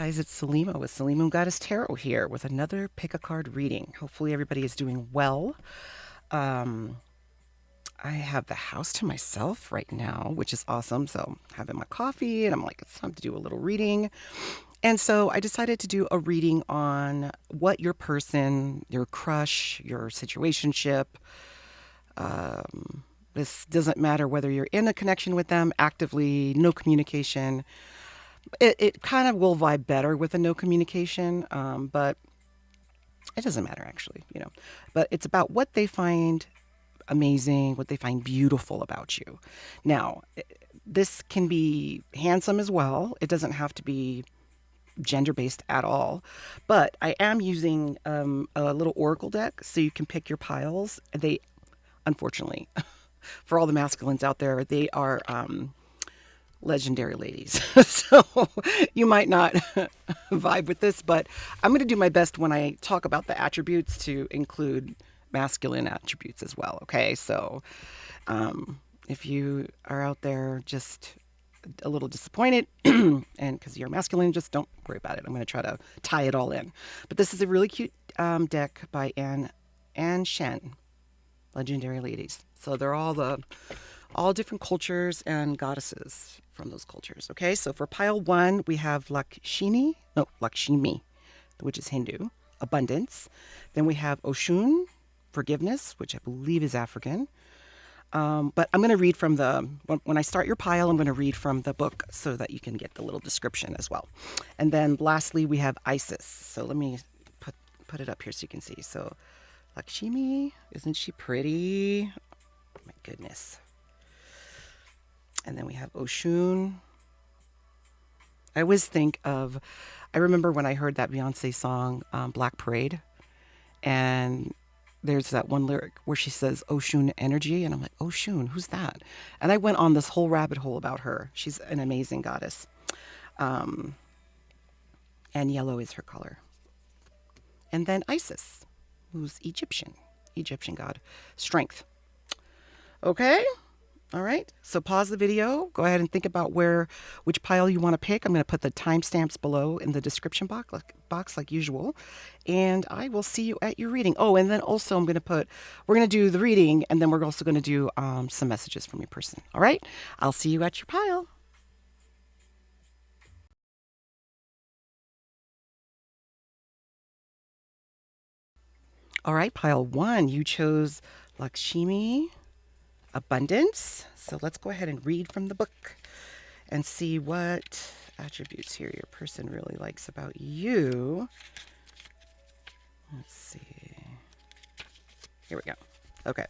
guys, it's Selima with Selene Goddess Tarot here with another pick a card reading. Hopefully everybody is doing well. Um, I have the house to myself right now, which is awesome. So I'm having my coffee and I'm like, it's time to do a little reading. And so I decided to do a reading on what your person, your crush, your situationship, this doesn't matter whether you're in a connection with them actively, no communication. It kind of will vibe better with a no communication, but it doesn't matter actually. But it's about what they find amazing, what they find beautiful about you. Now, this can be handsome as well. It doesn't have to be gender based at all. But I am using a little oracle deck so you can pick your piles. They, unfortunately, for all the masculines out there, they are legendary ladies. So you might not vibe with this, but I'm going to do my best when I talk about the attributes to include masculine attributes as well. Okay. So if you are out there just a little disappointed and because you're masculine, just don't worry about it. I'm going to try to tie it all in. But this is a really cute deck by Anne Shen, legendary ladies. So they're all different cultures and goddesses from those cultures. Okay, so for pile one, we have Lakshmi, which is Hindu, abundance. Then we have Oshun, forgiveness, which I believe is African. But I'm going to read from when I start your pile, I'm going to read from the book so that you can get the little description as well. And then lastly, we have Isis. So let me put it up here so you can see. So Lakshmi, isn't she pretty? Oh my goodness. And then we have Oshun. I remember when I heard that Beyonce song, Black Parade, and there's that one lyric where she says Oshun energy, and I'm like, Oshun, who's that? And I went on this whole rabbit hole about her. She's an amazing goddess. And yellow is her color. And then Isis, who's Egyptian god, strength. Okay. All right, so pause the video. Go ahead and think about which pile you want to pick. I'm going to put the timestamps below in the description box like usual. And I will see you at your reading. Oh, and then also we're going to do the reading, and then we're also going to do some messages from your person. All right, I'll see you at your pile. All right, pile one, you chose Lakshmi, abundance. So let's go ahead and read from the book and see what attributes here your person really likes about you. Let's see. Here we go. Okay.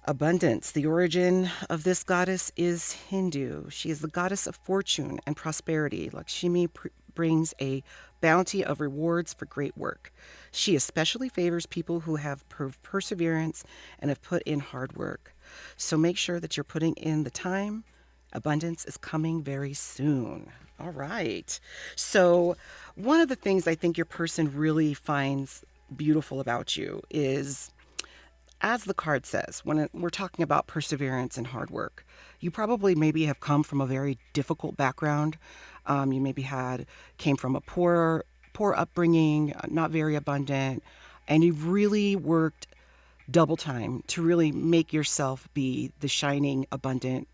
Abundance. The origin of this goddess is Hindu. She is the goddess of fortune and prosperity. Lakshmi brings a bounty of rewards for great work. She especially favors people who have perseverance and have put in hard work. So make sure that you're putting in the time. Abundance is coming very soon. All right. So one of the things I think your person really finds beautiful about you is, as the card says, when we're talking about perseverance and hard work, you probably maybe have come from a very difficult background. You maybe came from a poor upbringing, not very abundant, and you've really worked double time to really make yourself be the shining, abundant,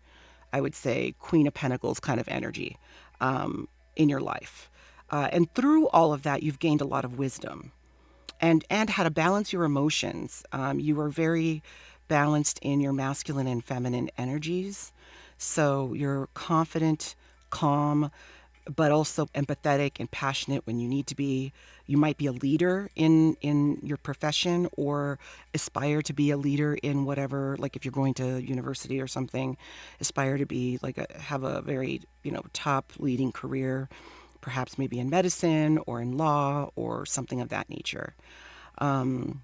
I would say, Queen of Pentacles kind of energy in your life. And through all of that, you've gained a lot of wisdom and how to balance your emotions. You are very balanced in your masculine and feminine energies. So you're confident, calm, but also empathetic and passionate when you need to be. You might be a leader in your profession, or aspire to be a leader in whatever, like if you're going to university or something, aspire to be have a very, top leading career, perhaps maybe in medicine or in law or something of that nature. You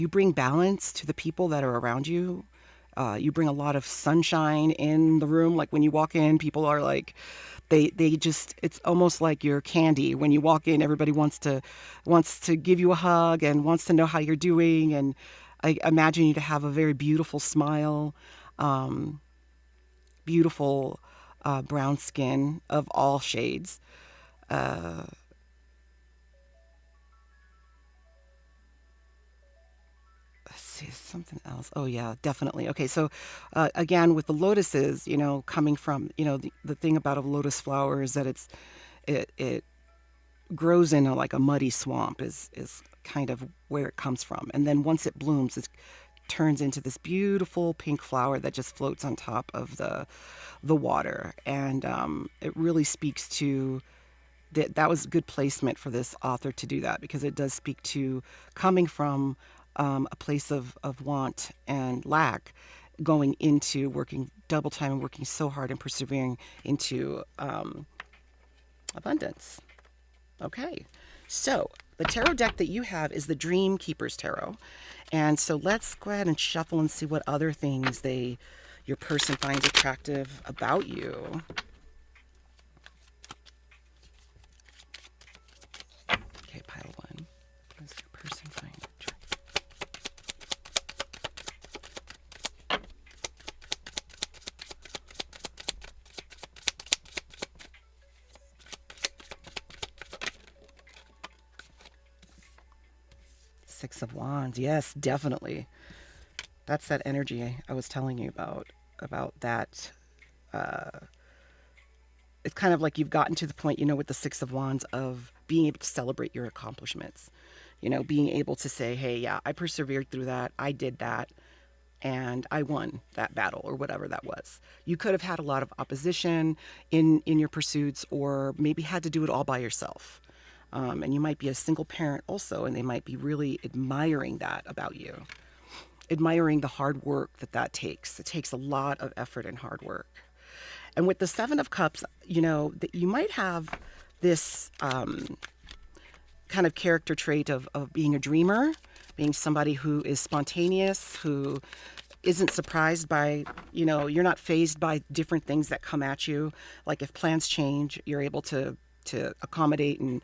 bring balance to the people that are around you. You bring a lot of sunshine in the room. Like when you walk in, people are like, it's almost like you're candy. When you walk in, everybody wants to give you a hug and wants to know how you're doing. And I imagine you to have a very beautiful smile, beautiful brown skin of all shades. Uh, let's see, something else. Oh, yeah, definitely. Okay, so again, with the lotuses, coming from, the thing about a lotus flower is that it grows in like a muddy swamp is kind of where it comes from. And then once it blooms, it turns into this beautiful pink flower that just floats on top of the water. And it really speaks to that was good placement for this author to do that, because it does speak to coming from a place of want and lack, going into working double time and working so hard and persevering into abundance. Okay, so the tarot deck that you have is the Dream Keeper's Tarot. And so let's go ahead and shuffle and see what other things your person finds attractive about you. Okay, pile one. What does your person find attractive? Six of Wands. Yes, definitely. That's that energy I was telling you about that. It's kind of like you've gotten to the point, with the Six of Wands, of being able to celebrate your accomplishments. Being able to say, hey, yeah, I persevered through that. I did that. And I won that battle, or whatever that was. You could have had a lot of opposition in your pursuits, or maybe had to do it all by yourself. And you might be a single parent also, and they might be really admiring that about you, admiring the hard work that takes. It takes a lot of effort and hard work. And with the Seven of Cups, that you might have this kind of character trait of being a dreamer, being somebody who is spontaneous, who isn't surprised by, you're not fazed by different things that come at you. Like if plans change, you're able to accommodate and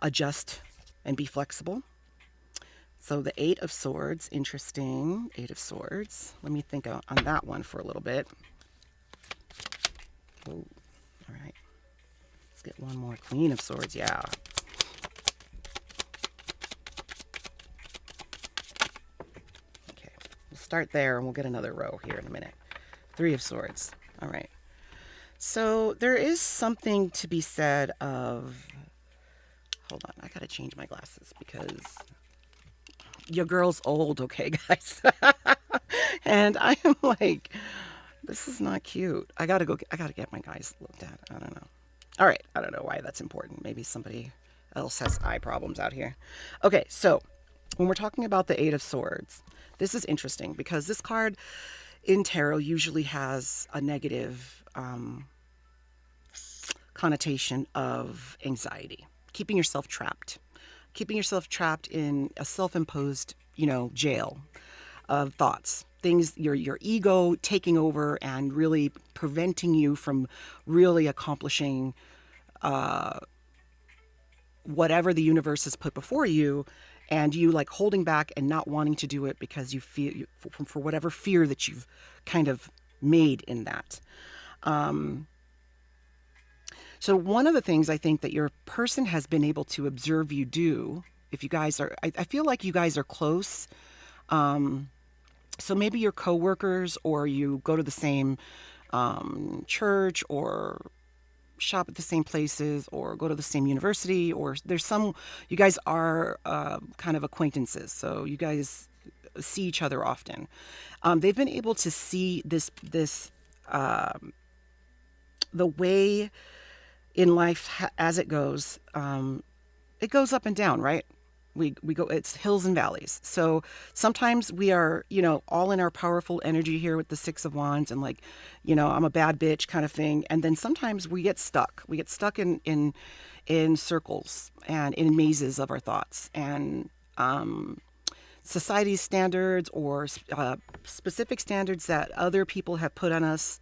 adjust and be flexible. So the Eight of Swords, interesting. Eight of Swords. Let me think on that one for a little bit. Oh, all right. Let's get one more. Queen of Swords, yeah. Okay, we'll start there and we'll get another row here in a minute. Three of Swords. All right. So there is something to be said of... Hold on, I gotta change my glasses because your girl's old, okay, guys? And I am like, this is not cute. I gotta get my eyes looked at. I don't know. All right, I don't know why that's important. Maybe somebody else has eye problems out here. Okay, so when we're talking about the Eight of Swords, this is interesting because this card in tarot usually has a negative connotation of anxiety, keeping yourself trapped in a self-imposed, jail of thoughts, things, your ego taking over and really preventing you from really accomplishing whatever the universe has put before you, and you like holding back and not wanting to do it because you feel for whatever fear that you've kind of made in that. So one of the things I think that your person has been able to observe you do, if you guys are, I feel like you guys are close. So maybe you're coworkers, or you go to the same church, or shop at the same places, or go to the same university, or you guys are kind of acquaintances. So you guys see each other often. They've been able to see this the way in life as it goes up and down, right? We go, it's hills and valleys. So sometimes we are, all in our powerful energy here with the Six of Wands and like, I'm a bad bitch kind of thing. And then sometimes we get stuck. We get stuck in circles and in mazes of our thoughts, and society's standards, or specific standards that other people have put on us.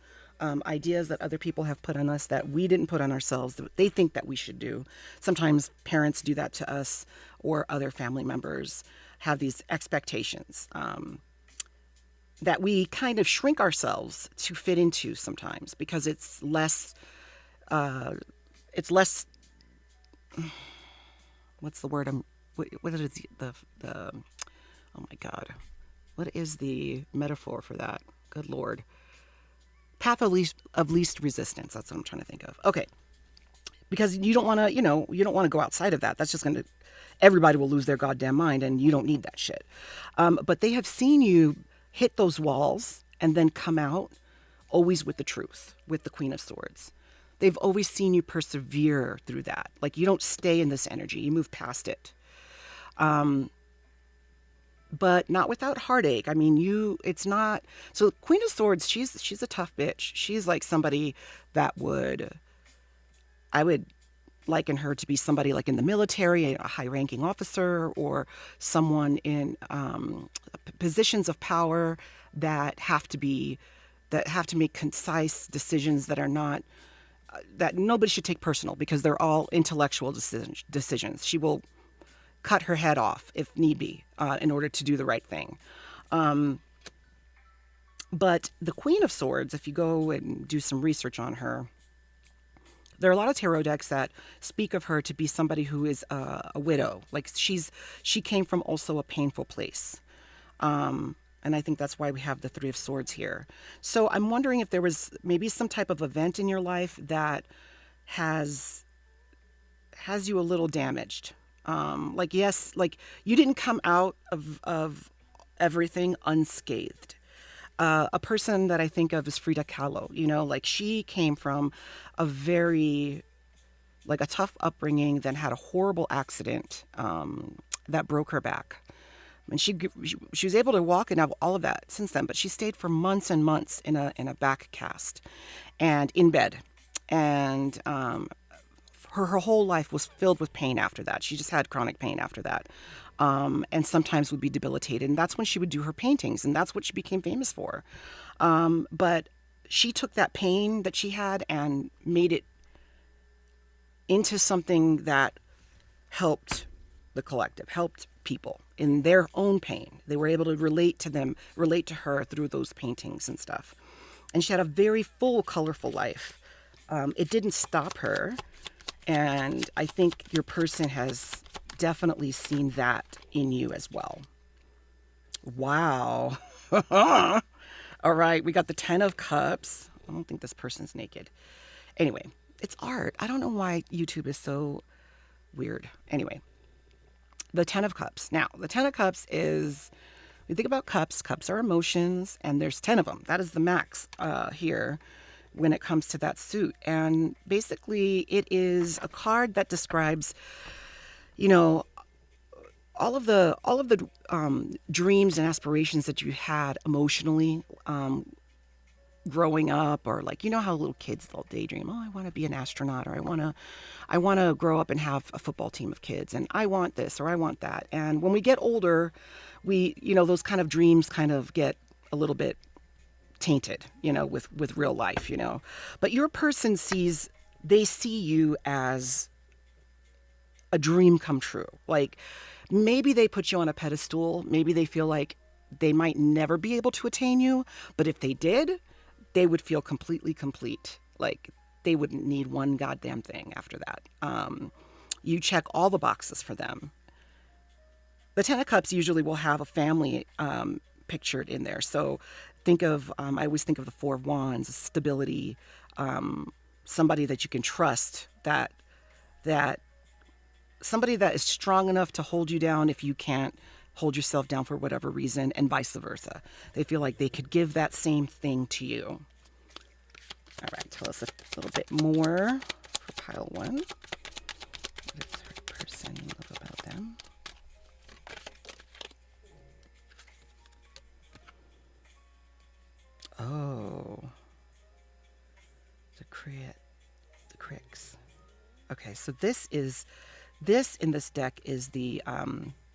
Ideas that other people have put on us that we didn't put on ourselves, that they think that we should do. Sometimes parents do that to us, or other family members have these expectations. that we kind of shrink ourselves to fit into sometimes because uh, it's less, what's the word? What is the, oh my God, what is the metaphor for that? Good Lord. Path of least resistance. That's what I'm trying to think of. Okay. Because you don't want to, you don't want to go outside of that. That's just going to, everybody will lose their goddamn mind and you don't need that shit. But they have seen you hit those walls and then come out always with the truth, with the Queen of Swords. They've always seen you persevere through that. Like you don't stay in this energy, you move past it. But not without heartache. I mean, it's not, so Queen of Swords, she's a tough bitch. She's like somebody that I would liken her to be somebody like in the military, a high ranking officer, or someone in positions of power that have to make concise decisions that are not, that nobody should take personal because they're all intellectual decisions. She will cut her head off if need be in order to do the right thing. But the Queen of Swords, if you go and do some research on her, there are a lot of tarot decks that speak of her to be somebody who is a widow. Like she came from also a painful place. And I think that's why we have the Three of Swords here. So I'm wondering if there was maybe some type of event in your life that has you a little damaged. Like, yes, like you didn't come out of everything unscathed. A person that I think of is Frida Kahlo. Like she came from a very, like a tough upbringing, then had a horrible accident that broke her back. And she was able to walk and have all of that since then, but she stayed for months and months in a back cast and in bed. And her whole life was filled with pain after that. She just had chronic pain after that. And sometimes would be debilitated. And that's when she would do her paintings. And that's what she became famous for. But she took that pain that she had and made it into something that helped the collective, helped people in their own pain. They were able to relate to her through those paintings and stuff. And she had a very full, colorful life. It didn't stop her. And I think your person has definitely seen that in you as well. Wow. All right, we got the Ten of Cups. I don't think this person's naked. Anyway, it's art. I don't know why YouTube is so weird. Anyway, the Ten of Cups. Now, the Ten of Cups is, we think about cups. Cups are emotions, and there's 10 of them. That is the max here when it comes to that suit. And basically it is a card that describes, all of the dreams and aspirations that you had emotionally growing up, or like, how little kids, they'll daydream, oh, I want to be an astronaut, or I want to grow up and have a football team of kids, and I want this or I want that. And when we get older, we, those kind of dreams kind of get a little bit tainted, with real life, but your person they see you as a dream come true. Like maybe they put you on a pedestal. Maybe they feel like they might never be able to attain you, but if they did, they would feel completely complete. Like they wouldn't need one goddamn thing after that. You check all the boxes for them. The Ten of Cups usually will have a family pictured in there. So I always think of the Four of Wands, stability, somebody that you can trust, that somebody that is strong enough to hold you down if you can't hold yourself down for whatever reason, and vice versa. They feel like they could give that same thing to you. All right, tell us a little bit more for pile one. What does her person love about them? Oh, the cricks. Okay, so this in this deck is the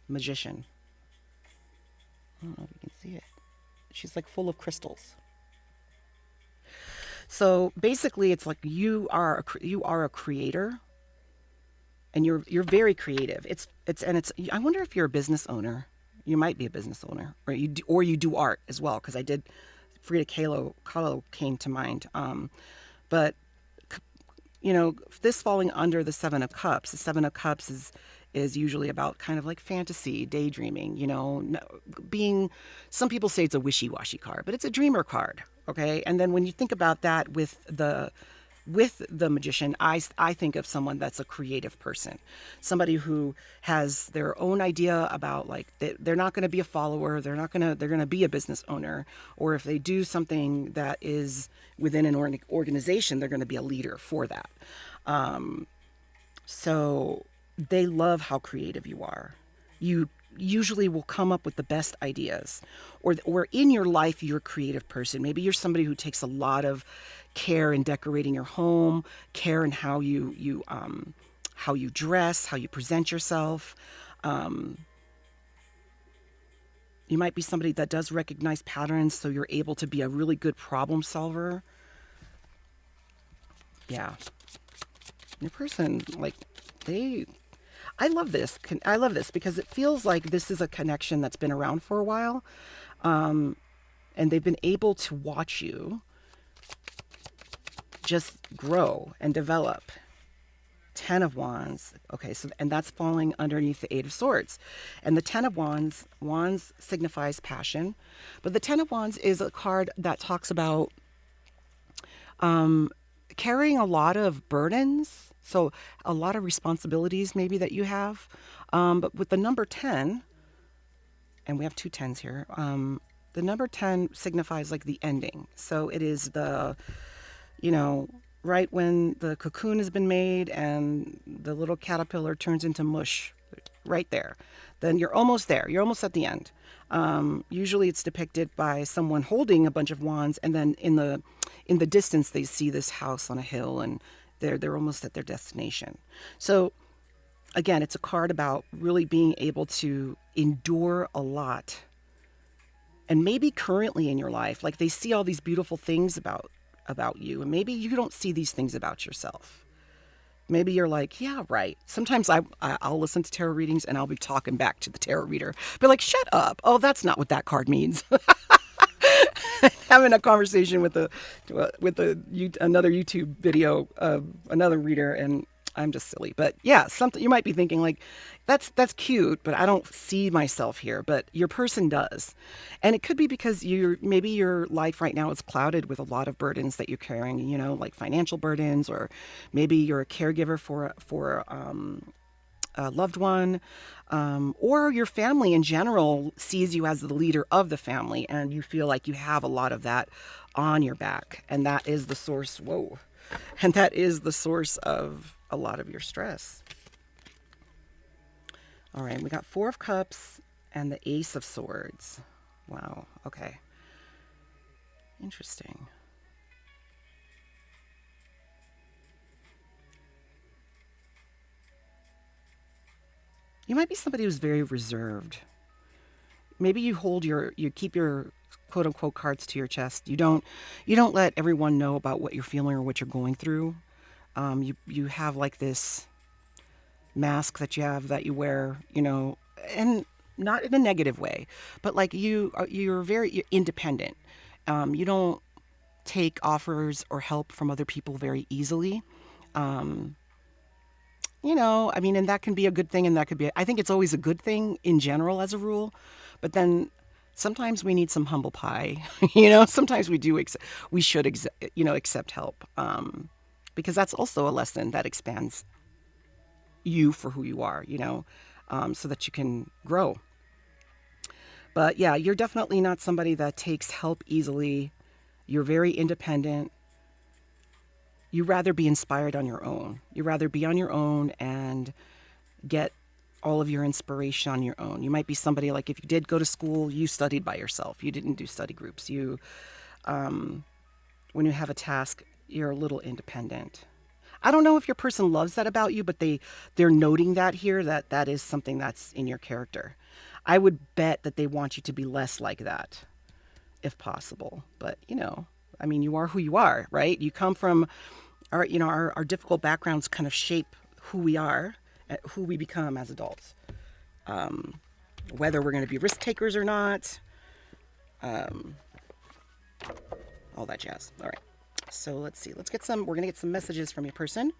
Magician. I don't know if you can see it. She's like full of crystals. So basically, it's like you are a creator, and you're very creative. It's I wonder if you're a business owner. You might be a business owner, or you do art as well. Because I did Frida Kahlo came to mind. But this falling under the Seven of Cups. The Seven of Cups is usually about kind of like fantasy, daydreaming. Being. Some people say it's a wishy-washy card, but it's a dreamer card. Okay, and then when you think about that with the magician, I think of someone that's a creative person, somebody who has their own idea about, like, they're not going to be a follower, they're going to be a business owner, or if they do something that is within an organization, they're going to be a leader for that. So they love how creative you are. You usually will come up with the best ideas, or in your life you're a creative person. Maybe you're somebody who takes a lot of care in decorating your home, care in how you dress, how you present yourself. You might be somebody that does recognize patterns, so you're able to be a really good problem solver. Yeah, your person, like, they I love this. I love this because it feels like this is a connection that's been around for a while. And they've been able to watch you just grow and develop. Ten of Wands. Okay, so, and that's falling underneath the Eight of Swords. And the Ten of Wands signifies passion. But the Ten of Wands is a card that talks about carrying a lot of burdens. So a lot of responsibilities maybe that you have. But with the number 10, and we have two tens here, the number 10 signifies like the ending. So it is you know, right when the cocoon has been made and the little caterpillar turns into mush, right there. Then you're almost there. You're almost at the end. Usually it's depicted by someone holding a bunch of wands, and then in the distance they see this house on a hill, and they're almost at their destination. So again, it's a card about really being able to endure a lot. And maybe currently in your life, like, they see all these beautiful things about you, and maybe you don't see these things about yourself. Maybe you're like, yeah, right. Sometimes I'll listen to tarot readings and I'll be talking back to the tarot reader, be like, shut up. Oh, that's not what that card means. Having a conversation with another YouTube video of another reader, and I'm just silly. But yeah, something you might be thinking, like, that's cute, but I don't see myself here. But your person does. And it could be because maybe your life right now is clouded with a lot of burdens that you're carrying, like financial burdens, or maybe you're a caregiver for a loved one, or your family in general sees you as the leader of the family, and you feel like you have a lot of that on your back, and that is the source. Whoa. And that is the source of a lot of your stress. All right, we got Four of Cups and the Ace of Swords. Wow. Okay. Interesting. You might be somebody who's very reserved. Maybe you keep your quote unquote cards to your chest. You don't let everyone know about what you're feeling or what you're going through. You have like this mask that you wear, and not in a negative way, but like you're very independent. You don't take offers or help from other people very easily. I mean, and that can be a good thing, and that could be, I think it's always a good thing in general as a rule, but then sometimes we need some humble pie. Sometimes we should accept help, because that's also a lesson that expands you for who you are, so that you can grow. But yeah, you're definitely not somebody that takes help easily. You're very independent. You rather be inspired on your own. You rather be on your own and get all of your inspiration on your own. You might be somebody, like, if you did go to school, you studied by yourself. You didn't do study groups. When you have a task, you're a little independent. I don't know if your person loves that about you, but they're noting that here, that is something that's in your character. I would bet that they want you to be less like that, if possible. But, I mean, you are who you are, right? You come from our difficult backgrounds kind of shape who we are, who we become as adults. whether we're going to be risk takers or not, all that jazz. All right. So let's see. We're going to get some messages from your person.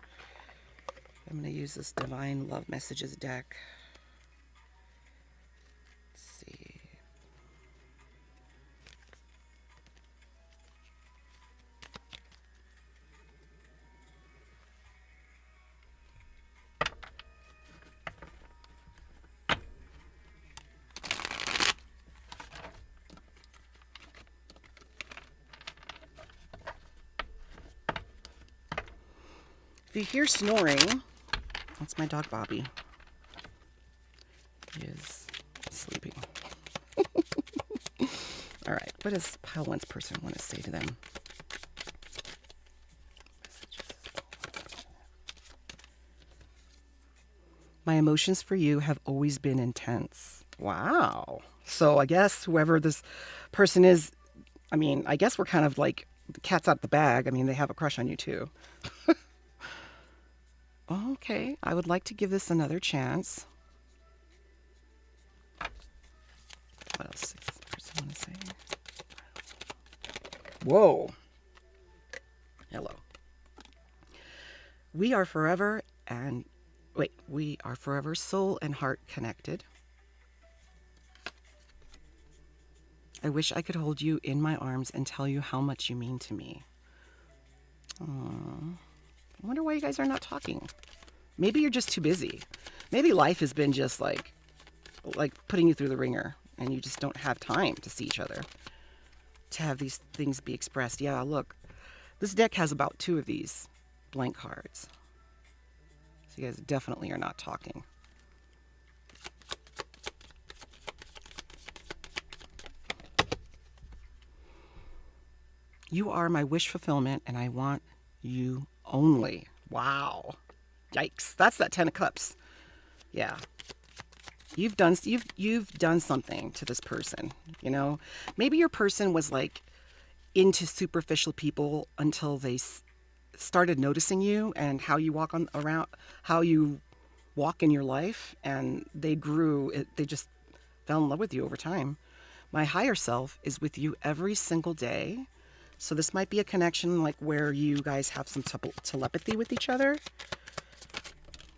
I'm going to use this Divine Love Messages deck. Let's see. If you hear snoring, that's my dog Bobby. He is sleeping. All right, what does Pile One's person want to say to them? My emotions for you have always been intense. Wow. So I guess whoever this person is, I mean, I guess we're kind of like the cat's out the bag. I mean, they have a crush on you too. Okay, I would like to give this another chance. What else does this person want to say? Whoa. Hello. We are forever soul and heart connected. I wish I could hold you in my arms and tell you how much you mean to me. Aww. I wonder why you guys are not talking. Maybe you're just too busy. Maybe life has been just like putting you through the ringer and you just don't have time to see each other, to have these things be expressed. Yeah, look, this deck has about 2 of these blank cards. So you guys definitely are not talking. You are my wish fulfillment and I want you only. Wow. Yikes. That's that 10 of Cups. Yeah. You've done something to this person, you know? Maybe your person was like into superficial people until they started noticing you and how you how you walk in your life, and they just fell in love with you over time. My higher self is with you every single day. So this might be a connection like where you guys have some telepathy with each other.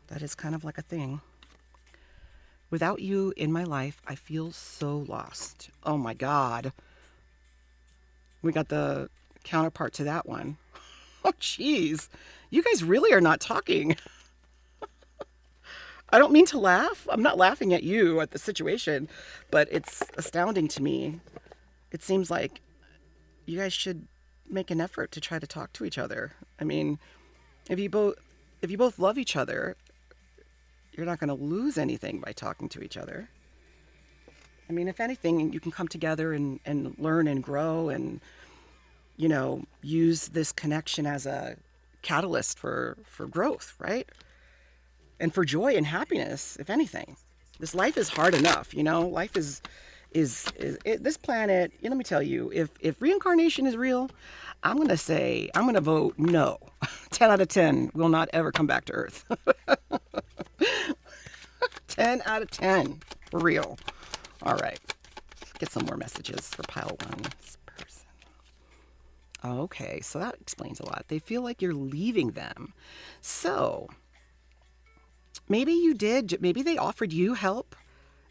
That is kind of like a thing. Without you in my life, I feel so lost. Oh my God. We got the counterpart to that one. Oh, jeez. You guys really are not talking. I don't mean to laugh. I'm not laughing at you, at the situation, but it's astounding to me. It seems like you guys should make an effort to try to talk to each other. I mean, if you both love each other, you're not going to lose anything by talking to each other. I mean, if anything, you can come together and learn and grow and, you know, use this connection as a catalyst for growth, right? And for joy and happiness, if anything. This life is hard enough, you know? Life is this planet, let me tell you, if reincarnation is real, I'm going to vote no. 10 out of 10 will not ever come back to Earth. 10 out of 10. For real. All right. Let's get some more messages for Pile One's person. Okay, so that explains a lot. They feel like you're leaving them. So, maybe you did. Maybe they offered you help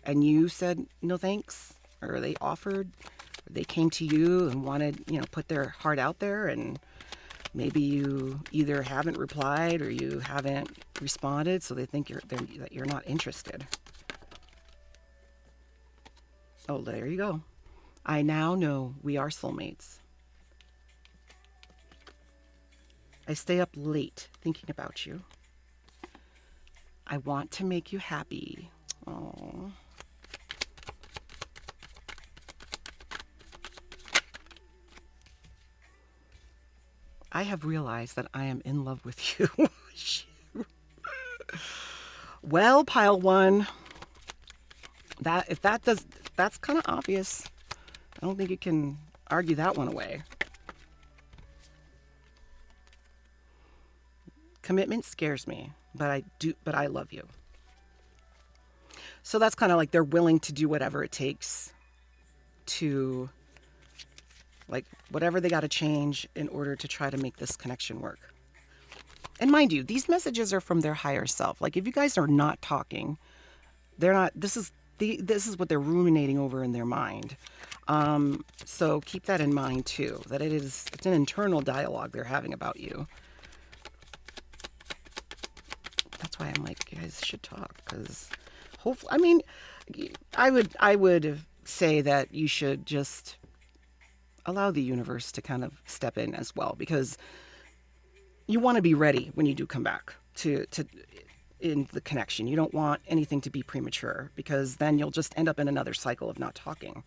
and you said no thanks. Or they came to you and wanted, put their heart out there, and maybe you either haven't replied or you haven't responded, so they think that you're not interested. Oh, there you go. I now know we are soulmates. I stay up late thinking about you. I want to make you happy. Oh. I have realized that I am in love with you. Well, Pile One, that's kind of obvious. I don't think you can argue that one away. Commitment scares me, but I love you. So that's kind of like they're willing to do whatever it takes to, like, whatever they got to change in order to try to make this connection work. And mind you, these messages are from their higher self. Like, if you guys are not talking, they're not, this is what they're ruminating over in their mind. So keep that in mind too, that it's an internal dialogue they're having about you. That's why I'm like, you guys should talk, because hopefully, I mean, I would say that you should just allow the universe to kind of step in as well, because you want to be ready when you do come back to in the connection. You don't want anything to be premature, because then you'll just end up in another cycle of not talking.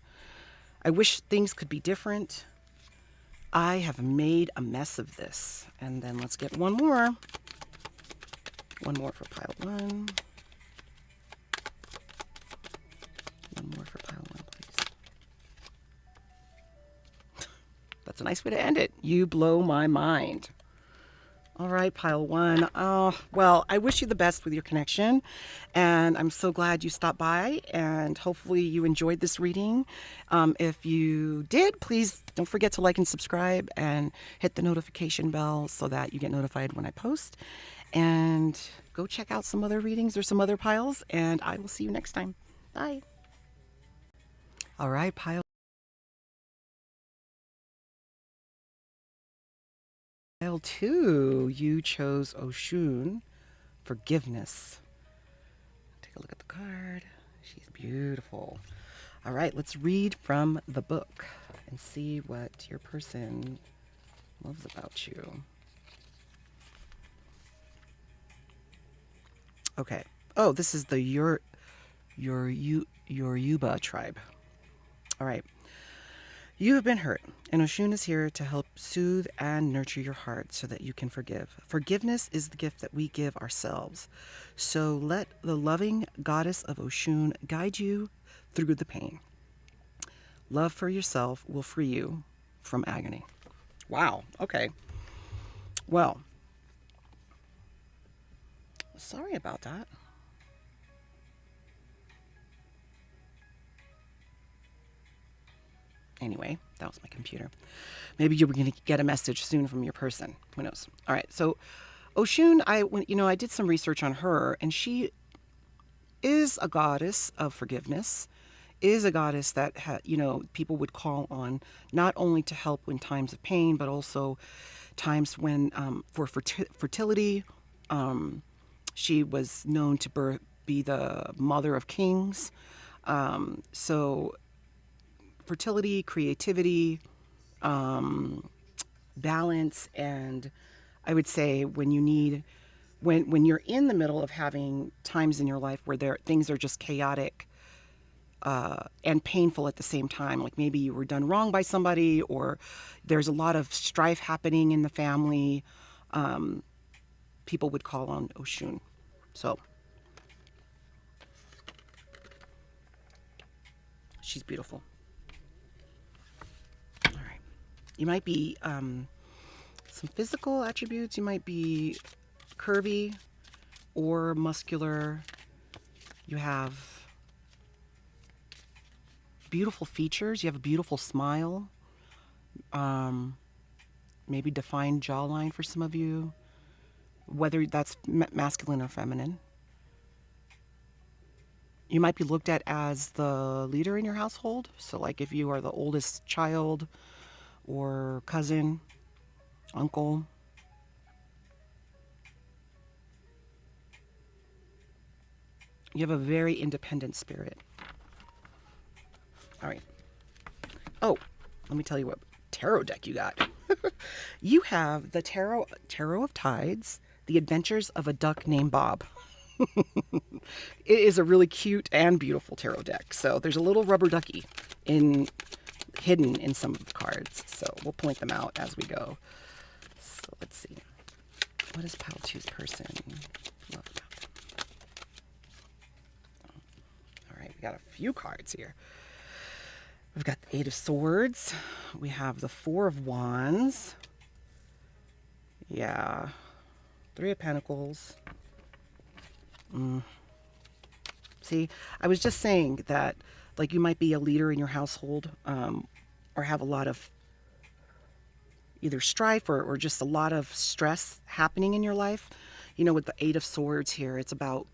I wish things could be different. I have made a mess of this. And then let's get one more. One more for pile one. One more for pile one, please. That's a nice way to end it. You blow my mind. All right, pile one. Oh, well, I wish you the best with your connection, and I'm so glad you stopped by, and hopefully you enjoyed this reading. If you did, please don't forget to like and subscribe and hit the notification bell so that you get notified when I post. And go check out some other readings or some other piles, and I will see you next time. Bye. All right, pile 2, you chose Oshun, forgiveness. Take a look at the card. She's beautiful. All right, let's read from the book and see what your person loves about you. Okay. Oh, this is the Yoruba tribe. All right. You have been hurt, and Oshun is here to help soothe and nurture your heart so that you can forgive. Forgiveness is the gift that we give ourselves. So let the loving goddess of Oshun guide you through the pain. Love for yourself will free you from agony. Wow. Okay. Well, sorry about that. Anyway, that was my computer. Maybe you're going to get a message soon from your person. Who knows? All right. So Oshun, I did some research on her, and she is a goddess of forgiveness, is a goddess that people would call on not only to help in times of pain, but also times when for fertility. She was known to be the mother of kings. So fertility, creativity, balance, and I would say when you're in the middle of having times in your life where things are just chaotic and painful at the same time, like maybe you were done wrong by somebody, or there's a lot of strife happening in the family, people would call on Oshun. So she's beautiful. All right. You might be some physical attributes. You might be curvy or muscular. You have beautiful features. You have a beautiful smile. Maybe defined jawline for some of you, whether that's masculine or feminine. You might be looked at as the leader in your household. So like if you are the oldest child or cousin, uncle. You have a very independent spirit. All right. Oh, let me tell you what tarot deck you got. You have the Tarot of Tides, The Adventures of a Duck Named Bob. It is a really cute and beautiful tarot deck. So there's a little rubber ducky hidden in some of the cards. So we'll point them out as we go. So let's see. What is pile 2's person love about them? All right, we got a few cards here. We've got the 8 of Swords. We have the 4 of Wands. Yeah. 3 of Pentacles. See, I was just saying that, like, you might be a leader in your household, or have a lot of either strife or just a lot of stress happening in your life. With the Eight of Swords here, it's about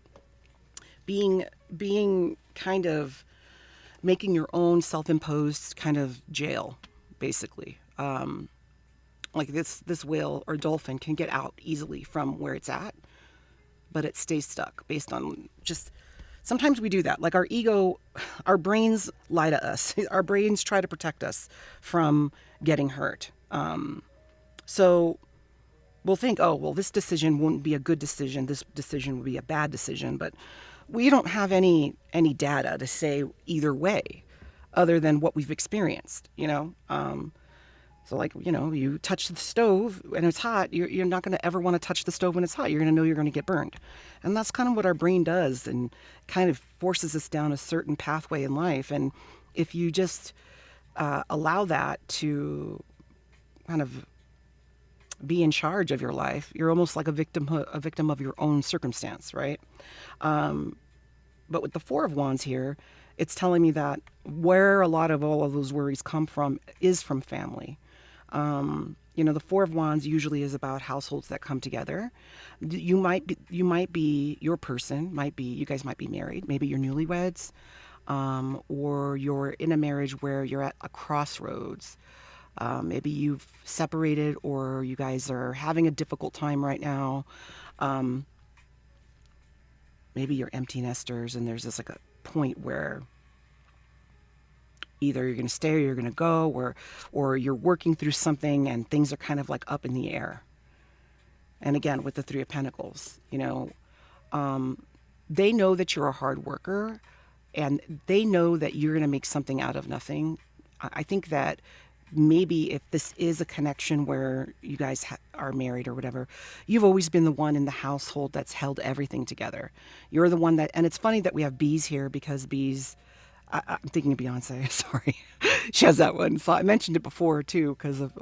being being kind of making your own self-imposed kind of jail, basically. Like this whale or dolphin can get out easily from where it's at, but it stays stuck based on just sometimes we do that. Like our ego, our brains lie to us. Our brains try to protect us from getting hurt. So we'll think, oh, well, this decision won't be a good decision. This decision will be a bad decision. But we don't have any data to say either way, other than what we've experienced. So, like, you touch the stove and it's hot, you're not going to ever want to touch the stove when it's hot. You're going to know you're going to get burned. And that's kind of what our brain does and kind of forces us down a certain pathway in life. And if you just allow that to kind of be in charge of your life, you're almost like a victim of your own circumstance, right? But with the Four of Wands here, it's telling me that where a lot of all of those worries come from is from family. The Four of Wands usually is about households that come together. Your person might be, you guys might be married, maybe you're newlyweds, or you're in a marriage where you're at a crossroads. Maybe you've separated or you guys are having a difficult time right now. Maybe you're empty nesters and there's this like a point where either you're going to stay or you're going to go, or you're working through something and things are kind of like up in the air. And again, with the Three of Pentacles, they know that you're a hard worker and they know that you're going to make something out of nothing. I think that maybe if this is a connection where you guys are married or whatever, you've always been the one in the household that's held everything together. You're the one that, and it's funny that we have bees here because bees, I'm thinking of Beyonce, sorry. She has that one. So I mentioned it before too because of,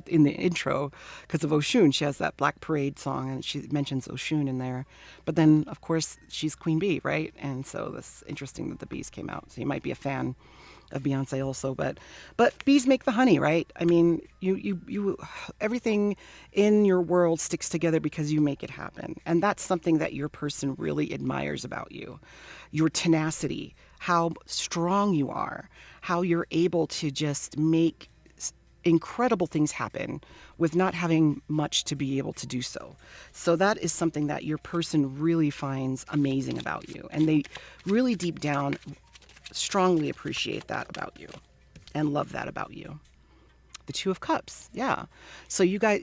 in the intro, because of Oshun. She has that Black Parade song and she mentions Oshun in there. But then, of course, she's Queen Bee, right? And so that's interesting that the bees came out. So you might be a fan of Beyonce also, but bees make the honey, right? I mean, you everything in your world sticks together because you make it happen, and that's something that your person really admires about you. Your tenacity, how strong you are, how you're able to just make incredible things happen with not having much to be able to do so. So that is something that your person really finds amazing about you, and they really deep down strongly appreciate that about you and love that about you. The Two of Cups. Yeah. So you guys,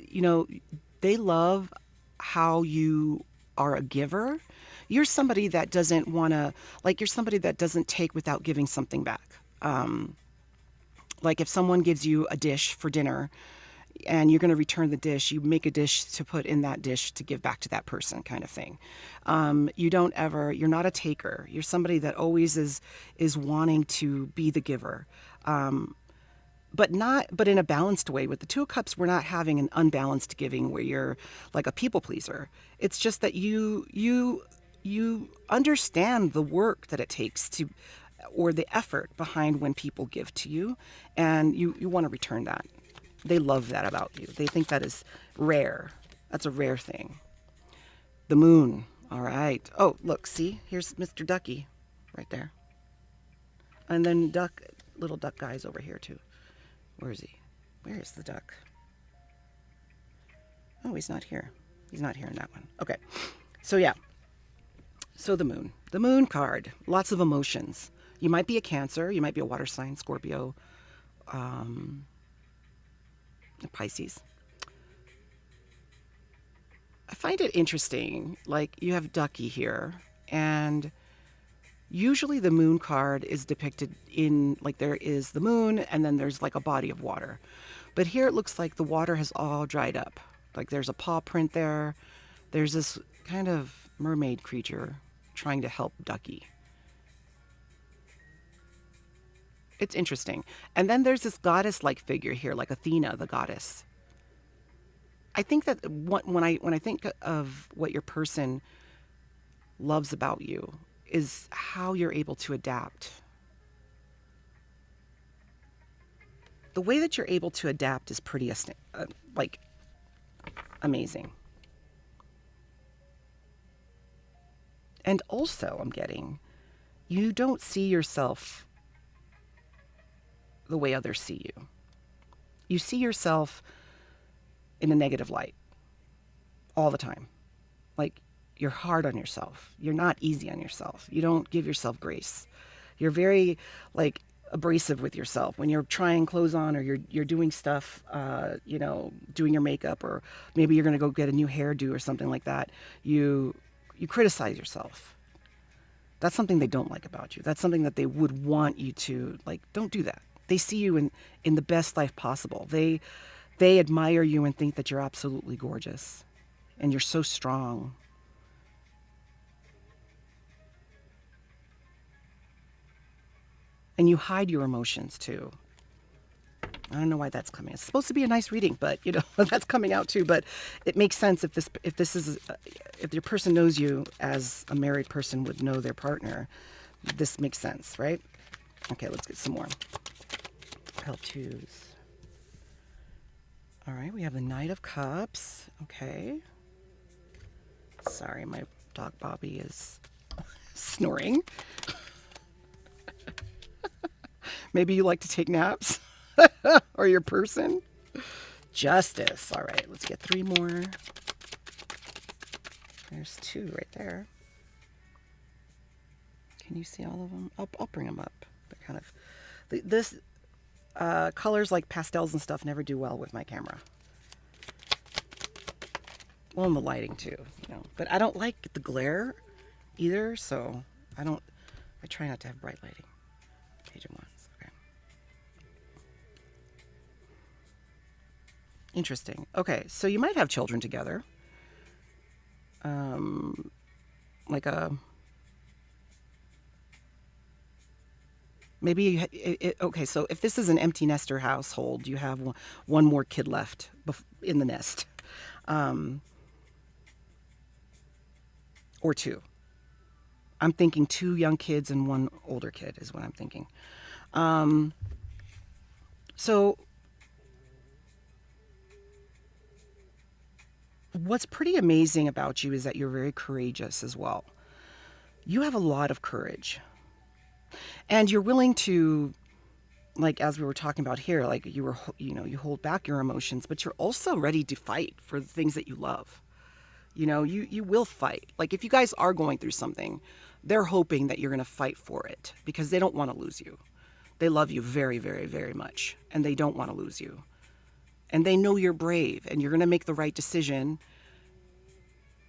they love how you are a giver. You're somebody that doesn't want to, like, you're somebody that doesn't take without giving something back. Like if someone gives you a dish for dinner and you're going to return the dish, you make a dish to put in that dish to give back to that person, kind of thing. You're not a taker. You're somebody that always is wanting to be the giver. But in a balanced way. With the Two of Cups, we're not having an unbalanced giving where you're like a people pleaser. It's just that you understand the work that it takes to, or the effort behind when people give to you, and you want to return that. They love that about you. They think that is rare. That's a rare thing. The Moon. All right. Oh, look, see? Here's Mr. Ducky right there. And then little duck guy's over here too. Where is he? Where is the duck? Oh, he's not here. He's not here in that one. Okay. So yeah. So the Moon. The Moon card. Lots of emotions. You might be a Cancer. You might be a water sign, Scorpio, Pisces. I find it interesting, like you have Ducky here, and usually the Moon card is depicted in, like, there is the moon and then there's like a body of water. But here it looks like the water has all dried up. Like there's a paw print there. There's this kind of mermaid creature trying to help Ducky. It's interesting. And then there's this goddess-like figure here, like Athena, the goddess. I think that when I think of what your person loves about you, is how you're able to adapt. The way that you're able to adapt is pretty like amazing. And also, I'm getting, you don't see yourself the way others see you. You see yourself in a negative light all the time. Like, you're hard on yourself. You're not easy on yourself. You don't give yourself grace. You're very, like, abrasive with yourself when you're trying clothes on, or you're doing stuff, doing your makeup, or maybe you're going to go get a new hairdo or something like that. You criticize yourself. That's something they don't like about you. That's something that they would want you to, like, don't do that. They see you in the best life possible. They admire you and think that you're absolutely gorgeous and you're so strong. And you hide your emotions too. I don't know why that's coming. It's supposed to be a nice reading, but that's coming out too. But it makes sense if your person knows you as a married person would know their partner. This makes sense, right? Okay, let's get some more. Help twos. All right, we have the Knight of Cups. Okay. Sorry, my dog Bobby is snoring. Maybe you like to take naps, or your person. Justice. All right, let's get 3 more. There's 2 right there. Can you see all of them? I'll bring them up. They're kind of this colors like pastels and stuff never do well with my camera. Well, and the lighting too, But I don't like the glare either, so I try not to have bright lighting. Page of Wands. Okay. Interesting. Okay, so you might have children together. Like a maybe okay, so if this is an empty nester household, you have one more kid left in the nest, or 2. I'm thinking 2 young kids and 1 older kid is what I'm thinking. So what's pretty amazing about you is that you're very courageous as well. You have a lot of courage. And you're willing to, like, as we were talking about here, like you hold back your emotions, but you're also ready to fight for the things that you love. You will fight. Like, if you guys are going through something, they're hoping that you're going to fight for it because they don't want to lose you. They love you very, very, very much, and they don't want to lose you. And they know you're brave, and you're going to make the right decision,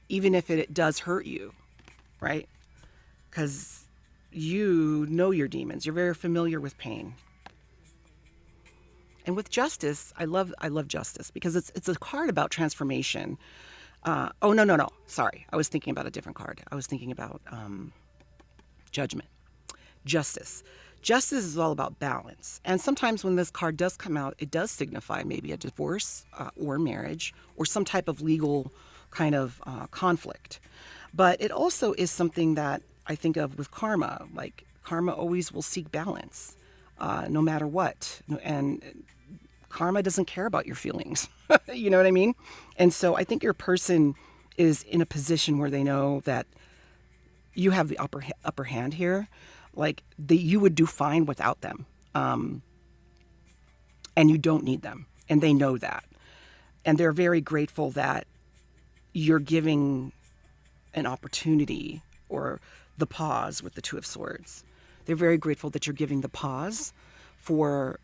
even if it does hurt you, right? Because you know your demons. You're very familiar with pain. And with Justice, I love Justice because it's a card about transformation. Oh, no. Sorry. I was thinking about a different card. I was thinking about Judgment. Justice. Justice is all about balance. And sometimes when this card does come out, it does signify maybe a divorce or marriage or some type of legal kind of conflict. But it also is something that I think of with karma. Like, karma always will seek balance, no matter what. And karma doesn't care about your feelings. You know what I mean? And so I think your person is in a position where they know that you have the upper hand here. Like, you would do fine without them. And you don't need them. And they know that. And they're very grateful that you're giving an opportunity, or the pause with the Two of Swords. They're very grateful that you're giving the pause for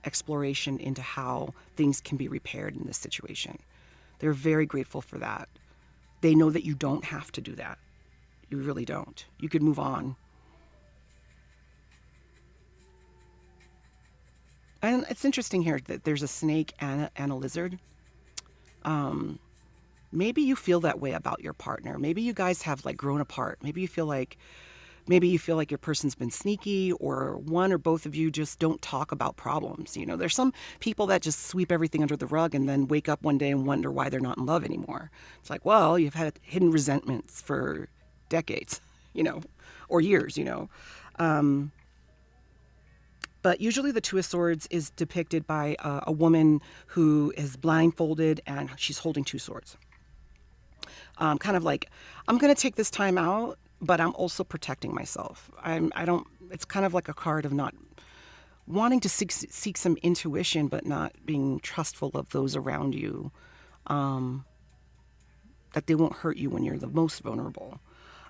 exploration into how things can be repaired in this situation. They're very grateful for that. They know that you don't have to do that. You really don't. You could move on. And it's interesting here that there's a snake and a lizard. Maybe you feel that way about your partner. Maybe you guys have, like, grown apart. Maybe you feel like your person's been sneaky, or one or both of you just don't talk about problems. There's some people that just sweep everything under the rug and then wake up one day and wonder why they're not in love anymore. It's like, well, you've had hidden resentments for decades. you know, or years, Um, but usually the Two of Swords is depicted by a woman who is blindfolded and she's holding two swords. Kind of like, I'm going to take this time out, but I'm also protecting myself. I don't, it's kind of like a card of not wanting to seek some intuition, but not being trustful of those around you, that they won't hurt you when you're the most vulnerable.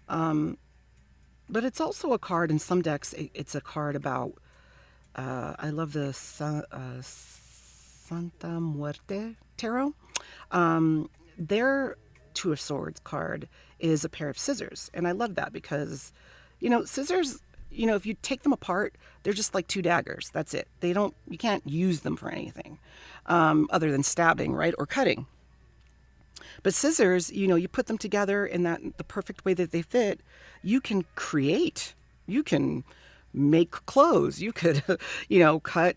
But it's also a card in some decks. It's a card about. I love the Santa Muerte tarot. Their Two of Swords card is a pair of scissors, and I love that because, scissors. If you take them apart, they're just like two daggers. That's it. They don't. You can't use them for anything, other than stabbing, right, or cutting. But scissors, you put them together in the perfect way that they fit. You can create. You can make clothes. You could, cut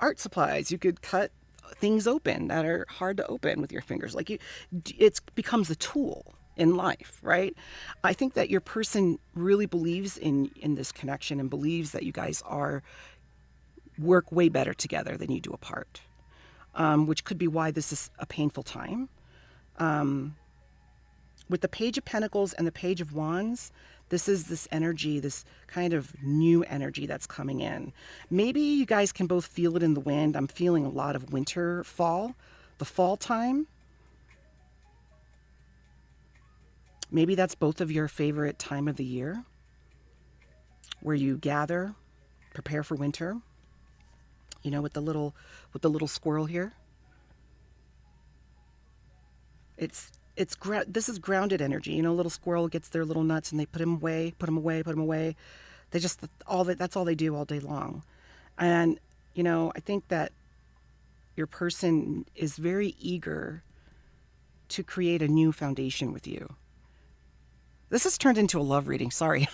art supplies. You could cut things open that are hard to open with your fingers. Like it becomes a tool in life, right? I think that your person really believes in this connection and believes that you guys work way better together than you do apart. Which could be why this is a painful time. With the Page of Pentacles and the Page of Wands, this is this energy, this kind of new energy that's coming in. Maybe you guys can both feel it in the wind. I'm feeling a lot of winter, fall, the fall time. Maybe that's both of your favorite time of the year, where you gather, prepare for winter. With the little squirrel here. This is grounded energy. Little squirrel gets their little nuts and they put them away, put them away, put them away. They just that's all they do all day long. And I think that your person is very eager to create a new foundation with you. This has turned into a love reading. Sorry.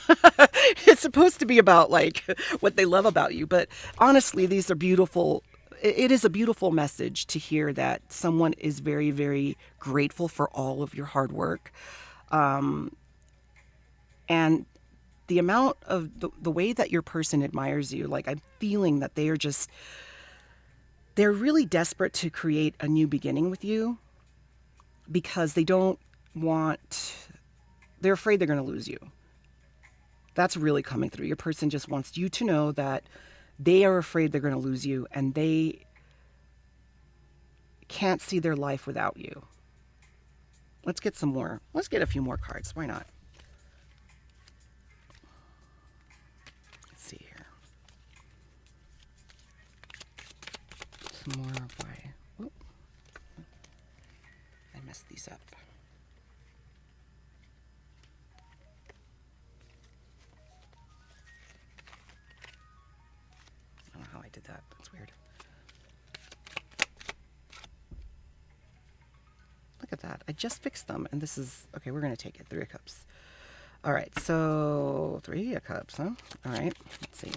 It's supposed to be about like what they love about you, but honestly, these are beautiful. It is a beautiful message to hear that someone is very, very grateful for all of your hard work. And the amount of the way that your person admires you, like I'm feeling that they're really desperate to create a new beginning with you because they're afraid they're going to lose you. That's really coming through. Your person just wants you to know that they are afraid they're going to lose you and they can't see their life without you. Let's get some more. Let's get a few more cards. Why not? Let's see here. Some more. Why? Whoop. I messed these up. I don't know how I did that. That's weird. Look at that. I just fixed them. And this is... Okay, we're going to take it. Three of Cups. All right. So, Three of Cups, huh? All right. Let's see.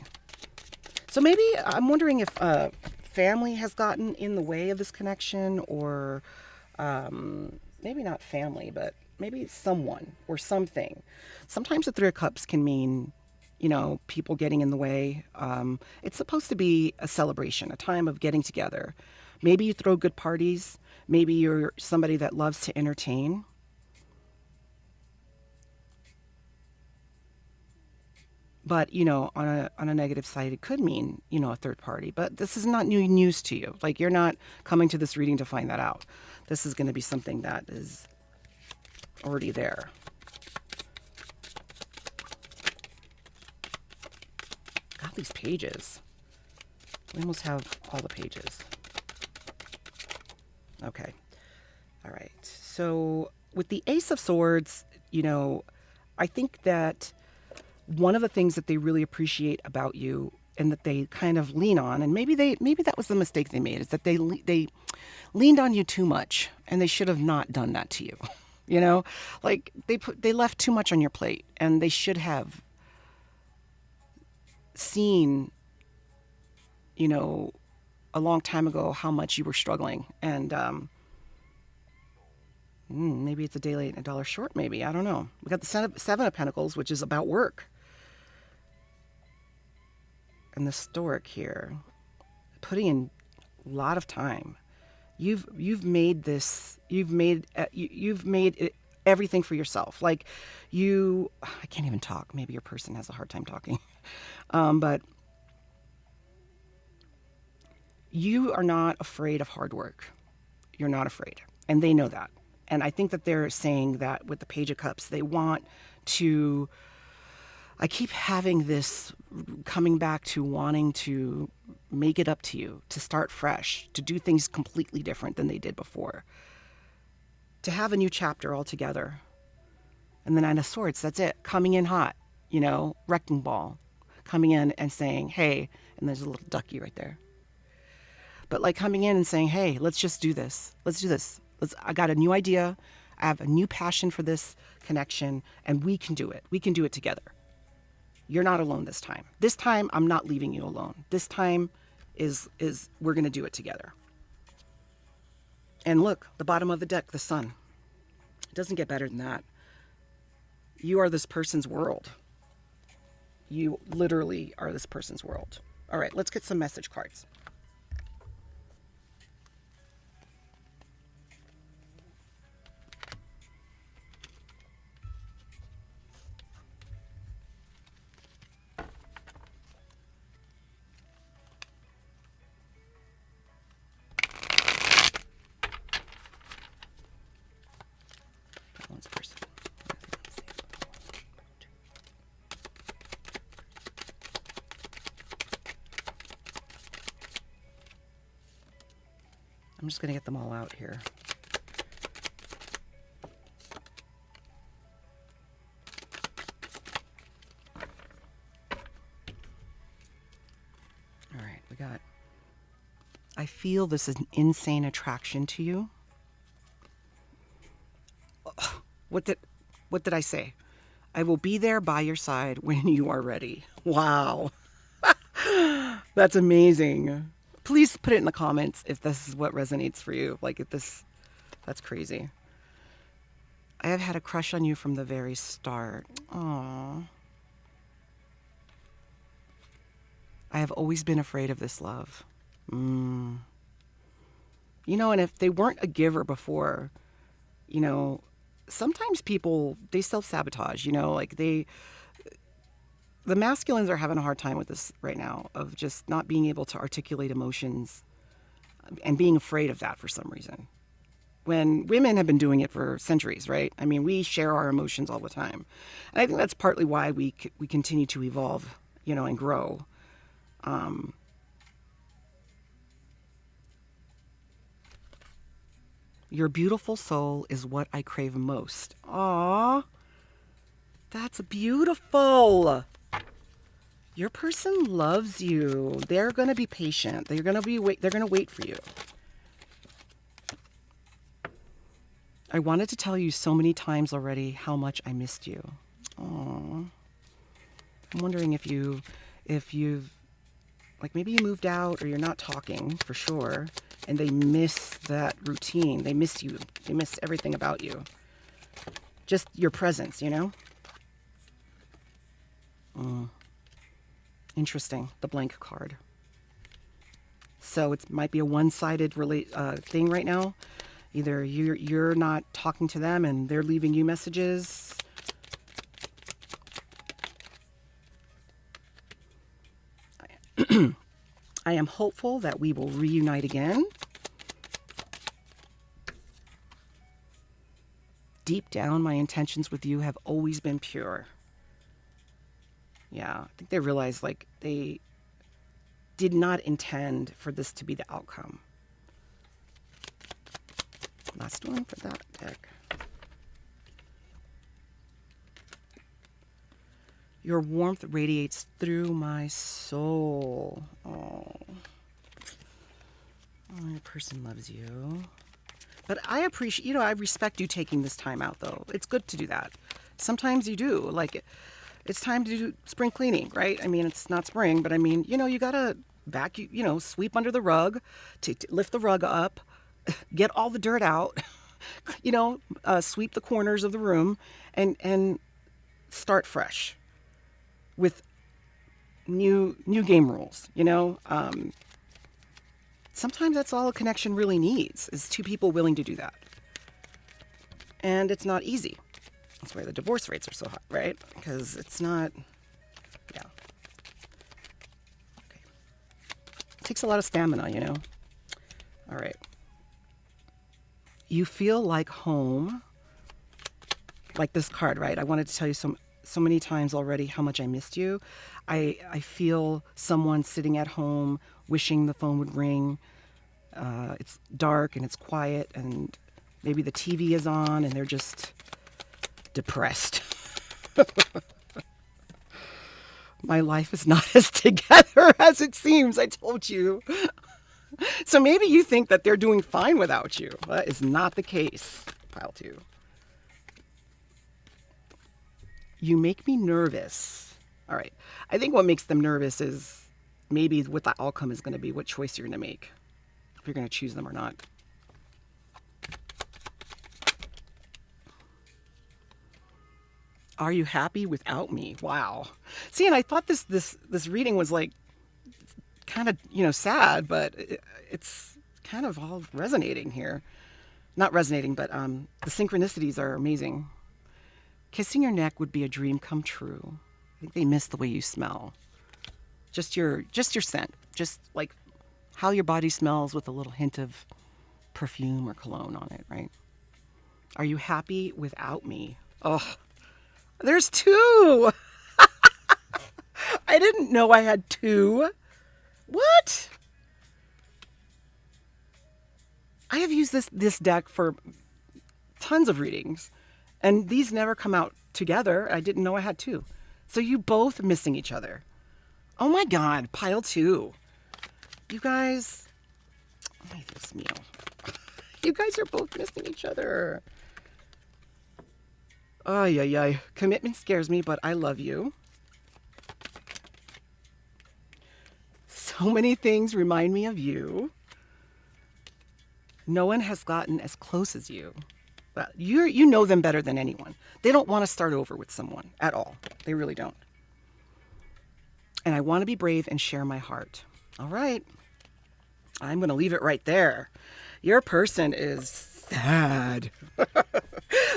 So maybe I'm wondering if family has gotten in the way of this connection, or maybe not family, but maybe someone or something. Sometimes the Three of Cups can mean, people getting in the way. It's supposed to be a celebration, a time of getting together. Maybe you throw good parties. Maybe you're somebody that loves to entertain. But, on a negative side, it could mean, a third party. But this is not new news to you. Like, you're not coming to this reading to find that out. This is going to be something that is already there. God, these pages. We almost have all the pages. Okay. All right. So with the Ace of Swords, I think that one of the things that they really appreciate about you and that they kind of lean on, and maybe that was the mistake they made, is that they leaned on you too much, and they should have not done that to you. Like they left too much on your plate, and they should have seen, a long time ago how much you were struggling, and Maybe it's a day late and a dollar short, maybe. I don't know. We got the Seven of Pentacles, which is about work. And the Stork here, putting in a lot of time. You've made this. You've made it, everything for yourself. Like I can't even talk. Maybe your person has a hard time talking. But you are not afraid of hard work. You're not afraid. And they know that. And I think that they're saying that with the Page of Cups, they want to. I keep having this coming back to wanting to make it up to you, to start fresh, to do things completely different than they did before, to have a new chapter altogether. And the Nine of Swords, that's it. Coming in hot, wrecking ball. Coming in and saying, hey, and there's a little ducky right there. But like coming in and saying, hey, let's just do this. Let's do this. I got a new idea. I have a new passion for this connection, and we can do it. We can do it together. You're not alone this time. This time, I'm not leaving you alone. This time is we're going to do it together. And look, the bottom of the deck, the Sun. It doesn't get better than that. You are this person's world. You literally are this person's world. All right, let's get some message cards. I'm just going to get them all out here. All right, we got, I feel this is an insane attraction to you. What did I say? I will be there by your side when you are ready. Wow. That's amazing. Please put it in the comments if this is what resonates for you. Like if this, that's crazy. I have had a crush on you from the very start. Aww. I have always been afraid of this love. And if they weren't a giver before, sometimes people, they self-sabotage, the masculines are having a hard time with this right now, of just not being able to articulate emotions and being afraid of that for some reason. When women have been doing it for centuries, right? I mean, we share our emotions all the time. And I think that's partly why we continue to evolve, and grow. Your beautiful soul is what I crave most. Aww. That's beautiful. Your person loves you. They're going to be patient. They're going to wait for you. I wanted to tell you so many times already how much I missed you. Aww. I'm wondering if you've, like maybe you moved out or you're not talking for sure, and they miss that routine. They miss you. They miss everything about you. Just your presence, Interesting. The blank card. So it might be a one-sided thing right now. Either you're not talking to them and they're leaving you messages. I am hopeful that we will reunite again. Deep down, my intentions with you have always been pure. Yeah, I think they realized they did not intend for this to be the outcome. Last one for that deck. Your warmth radiates through my soul. Oh, your person loves you. But I appreciate, I respect you taking this time out, though. It's good to do that. Sometimes you do. It's time to do spring cleaning, right? I mean, it's not spring, but I mean, you got to vacuum, sweep under the rug, to lift the rug up, get all the dirt out, Sweep the corners of the room and start fresh with new game rules. Sometimes that's all a connection really needs is two people willing to do that, and it's not easy. That's why the divorce rates are so high, right? Because it's not. Yeah. Okay. It takes a lot of stamina. All right. You feel like home, like this card, right? I wanted to tell you so many times already how much I missed you. I feel someone sitting at home wishing the phone would ring. It's dark and it's quiet, and maybe the TV is on and they're just depressed. My life is not as together as it seems, I told you. So maybe you think that they're doing fine without you. That is not the case, pile two. You make me nervous. All right. I think what makes them nervous is maybe what the outcome is going to be, what choice you're going to make, if you're going to choose them or not. Are you happy without me? Wow. See, and I thought this reading was like kind of sad, but it's kind of all resonating here. Not resonating, but the synchronicities are amazing. Kissing your neck would be a dream come true. I think they miss the way you smell. Just your scent. Just like how your body smells with a little hint of perfume or cologne on it, right? Are you happy without me? Oh, there's two. I didn't know I had two. What? I have used this deck for tons of readings, and these never come out together. I didn't know I had two. So you both missing each other. Oh my God, pile two. You guys, ay, Dios mío. You guys are both missing each other. Ay, ay, ay. Commitment scares me, but I love you. So many things remind me of you. No one has gotten as close as you. But you know them better than anyone. They don't want to start over with someone at all. They really don't. And I want to be brave and share my heart. All right. I'm going to leave it right there. Your person is sad.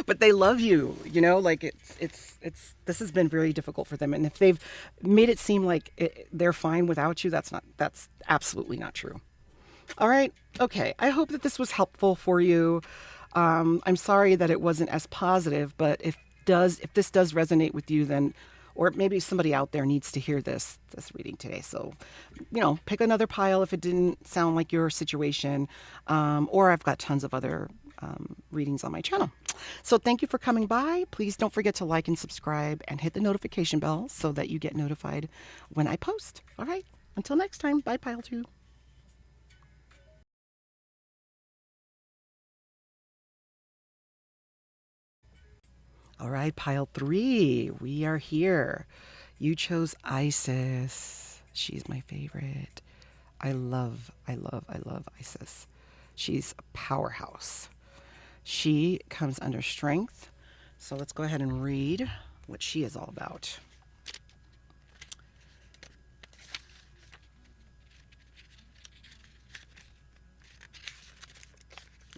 But they love you, like this has been very difficult for them. And if they've made it seem like they're fine without you, that's absolutely not true. All right. Okay. I hope that this was helpful for you. I'm sorry that it wasn't as positive, but if this does resonate with you, then, or maybe somebody out there needs to hear this reading today. So, pick another pile if it didn't sound like your situation. Or I've got tons of other readings on my channel. So thank you for coming by. Please don't forget to like and subscribe and hit the notification bell so that you get notified when I post. All right. Until next time. Bye, pile two. All right, pile three. We are here. You chose Isis. She's my favorite. I love Isis. She's a powerhouse. She comes under strength. So let's go ahead and read what she is all about.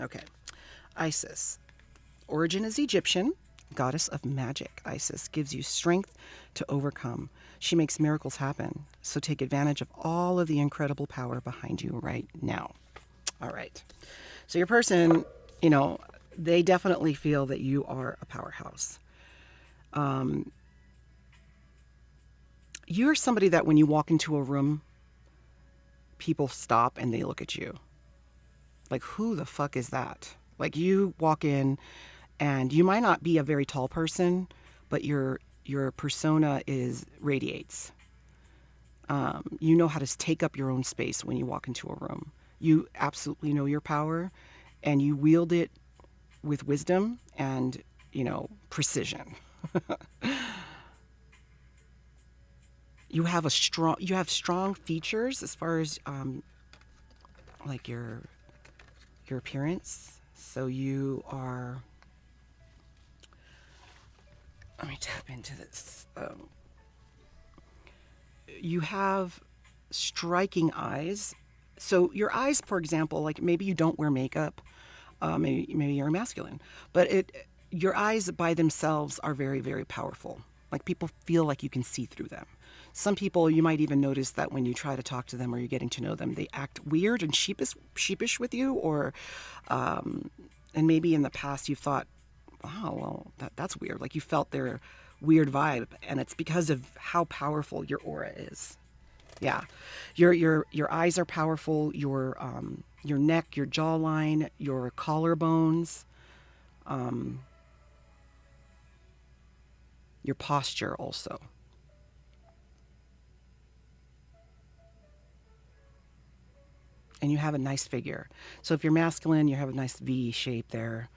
Okay. Isis. Origin is Egyptian. Goddess of magic. Isis gives you strength to overcome. She makes miracles happen. So take advantage of all of the incredible power behind you right now. All right. So your person, they definitely feel that you are a powerhouse. You're somebody that when you walk into a room, people stop and they look at you. Like, who the fuck is that? Like, you walk in and you might not be a very tall person, but your persona radiates. You know how to take up your own space when you walk into a room. You absolutely know your power, and you wield it with wisdom and, precision. You have strong features as far as like your appearance. So you are, let me tap into this. You have striking eyes. So your eyes, for example, like maybe you don't wear makeup, maybe you're masculine, but your eyes by themselves are very, very powerful. Like people feel like you can see through them. Some people, you might even notice that when you try to talk to them or you're getting to know them, they act weird and sheepish with you, or and maybe in the past you thought, wow, well, that's weird. Like you felt their weird vibe, and it's because of how powerful your aura is. Yeah, your eyes are powerful. Your neck, your jawline, your collarbones, your posture also. And you have a nice figure. So if you're masculine, you have a nice V shape there,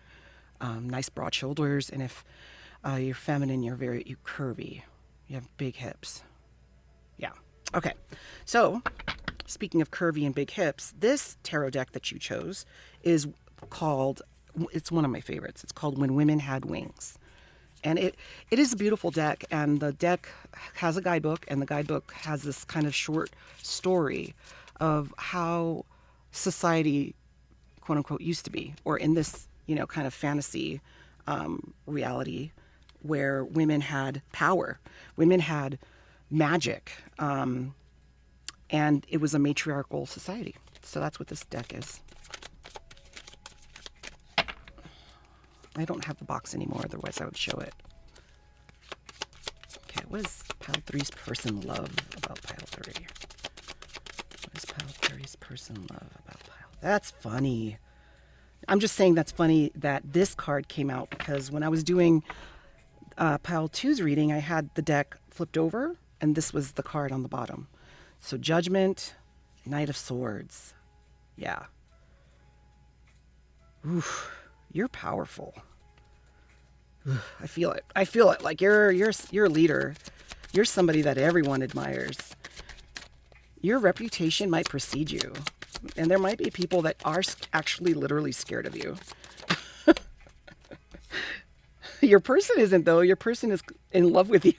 nice broad shoulders, and if you're feminine, you're curvy. You have big hips. Yeah. Okay. So speaking of curvy and big hips, this tarot deck that you chose is called, it's one of my favorites. It's called When Women Had Wings. And it is a beautiful deck, and the deck has a guidebook, and the guidebook has this kind of short story of how society, quote unquote, used to be, or in this, kind of fantasy reality where women had power, women had magic, and it was a matriarchal society. So that's what this deck is. I don't have the box anymore, otherwise I would show it. Okay, what does pile three's person love about pile three? What does pile three's person love about pile? That's funny. I'm just saying that's funny that this card came out because when I was doing pile two's reading, I had the deck flipped over, and this was the card on the bottom. So Judgment, Knight of Swords. Yeah. Oof, you're powerful. I feel it. I feel it. Like you're a leader. You're somebody that everyone admires. Your reputation might precede you, and there might be people that are actually literally scared of you. Your person isn't, though. Your person is in love with you.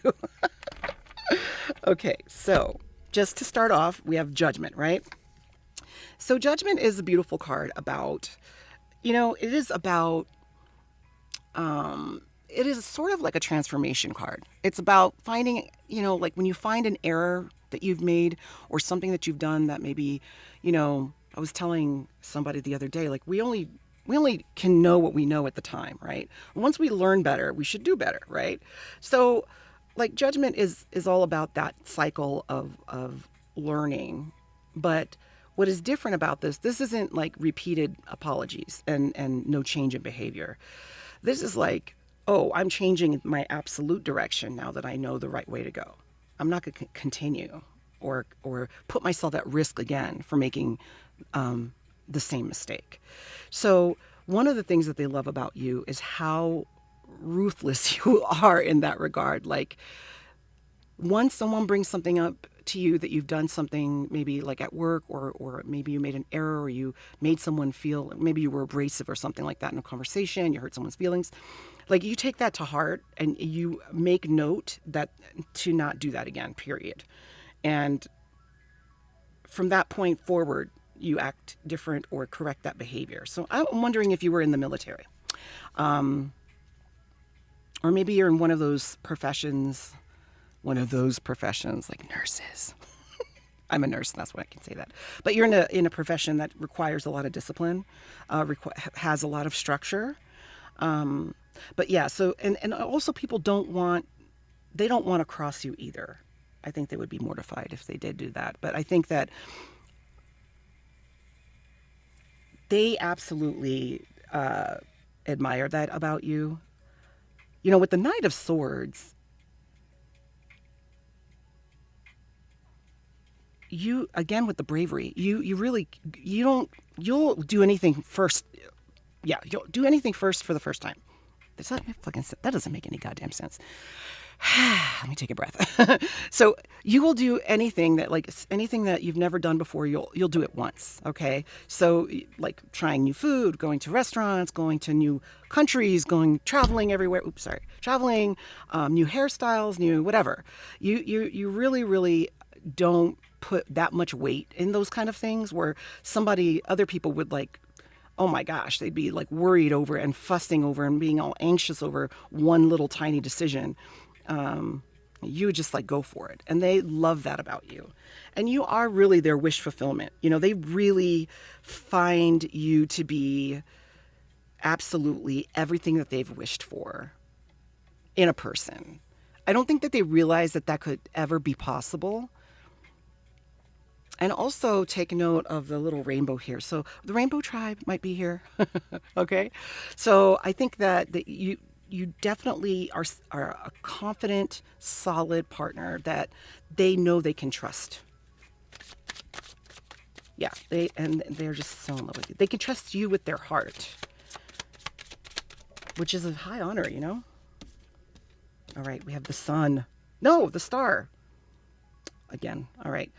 Okay, so just to start off, we have Judgment, right? So Judgment is a beautiful card about, it is about it is sort of like a transformation card. It's about finding, like when you find an error that you've made or something that you've done that maybe, I was telling somebody the other day, like we only can know what we know at the time, right? Once we learn better, we should do better, right? So like Judgment is all about that cycle of learning. But what is different about this isn't like repeated apologies and no change in behavior. This is like, oh, I'm changing my absolute direction now that I know the right way to go. I'm not going to continue or put myself at risk again for making the same mistake. So one of the things that they love about you is how ruthless you are in that regard. Like once someone brings something up to you that you've done something maybe like at work or maybe you made an error or you made someone feel, maybe you were abrasive or something like that in a conversation, you hurt someone's feelings, like you take that to heart and you make note that to not do that again, period. And from that point forward, you act different or correct that behavior. So I'm wondering if you were in the military, or maybe you're in one of those professions like nurses. I'm a nurse, that's why I can say that. But you're in a profession that requires a lot of discipline, has a lot of structure. But yeah, so and also people don't want to cross you either. I think they would be mortified if they did do that. But I think that they absolutely admire that about you. With the Knight of Swords, you, again, with the bravery, you'll do anything first. Yeah, you'll do anything first for the first time. That doesn't make any goddamn sense. Let me take a breath. So you will do anything that anything that you've never done before, you'll do it once. Okay. So like trying new food, going to restaurants, going to new countries, going traveling everywhere. Oops, sorry. Traveling, new hairstyles, new whatever. You really, really don't put that much weight in those kind of things where other people would like, oh my gosh, they'd be like worried over and fussing over and being all anxious over one little tiny decision. You just like go for it. And they love that about you. And you are really their wish fulfillment. They really find you to be absolutely everything that they've wished for in a person. I don't think that they realize that that could ever be possible. And also take note of the little rainbow here. So the rainbow tribe might be here. Okay. So I think that you definitely are a confident, solid partner that they know they can trust. Yeah, they're just so in love with you. They can trust you with their heart, which is a high honor, All right, we have the sun. No, the star. Again, all right.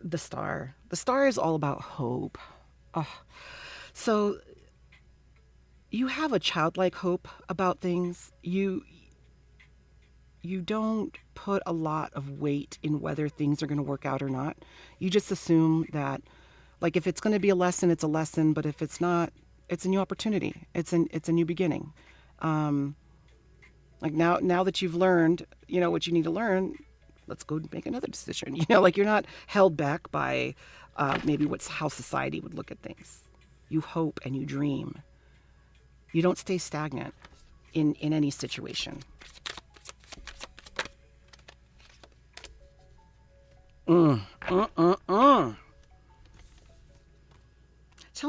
The star. The star is all about hope. Oh. So you have a childlike hope about things. You don't put a lot of weight in whether things are going to work out or not. You just assume that, like, if it's going to be a lesson, it's a lesson. But if it's not, it's a new opportunity. It's a new beginning. Like now that you've learned, what you need to learn, let's go make another decision. Like you're not held back by maybe how society would look at things. You hope and you dream. You don't stay stagnant in any situation. Tell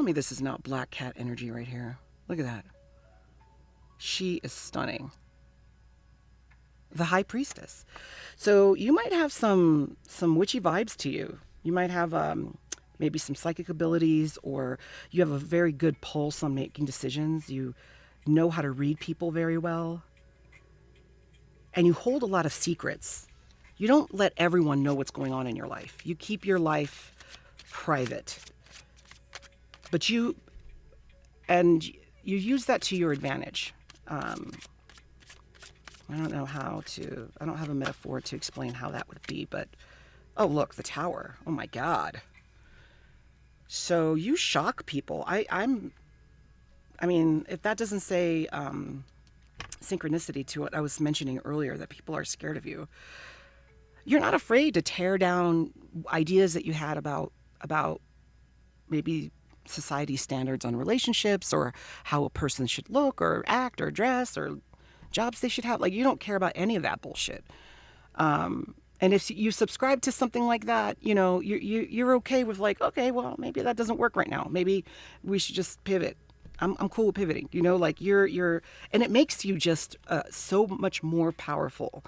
me this is not black cat energy right here. Look at that. She is stunning. The high priestess. So you might have some witchy vibes to you. You might have maybe some psychic abilities, or you have a very good pulse on making decisions. You know how to read people very well. And you hold a lot of secrets. You don't let everyone know what's going on in your life. You keep your life private. But you use that to your advantage. I don't have a metaphor to explain how that would be, but, oh, look, the tower. Oh my God. So you shock people. I mean, if that doesn't say synchronicity to what I was mentioning earlier, that people are scared of you, you're not afraid to tear down ideas that you had about maybe society standards on relationships, or how a person should look or act or dress, or jobs they should have. Like, you don't care about any of that bullshit. And if you subscribe to something like that, you're okay with, like, okay, well, maybe that doesn't work right now. Maybe we should just pivot. I'm cool with pivoting, like and it makes you just so much more powerful,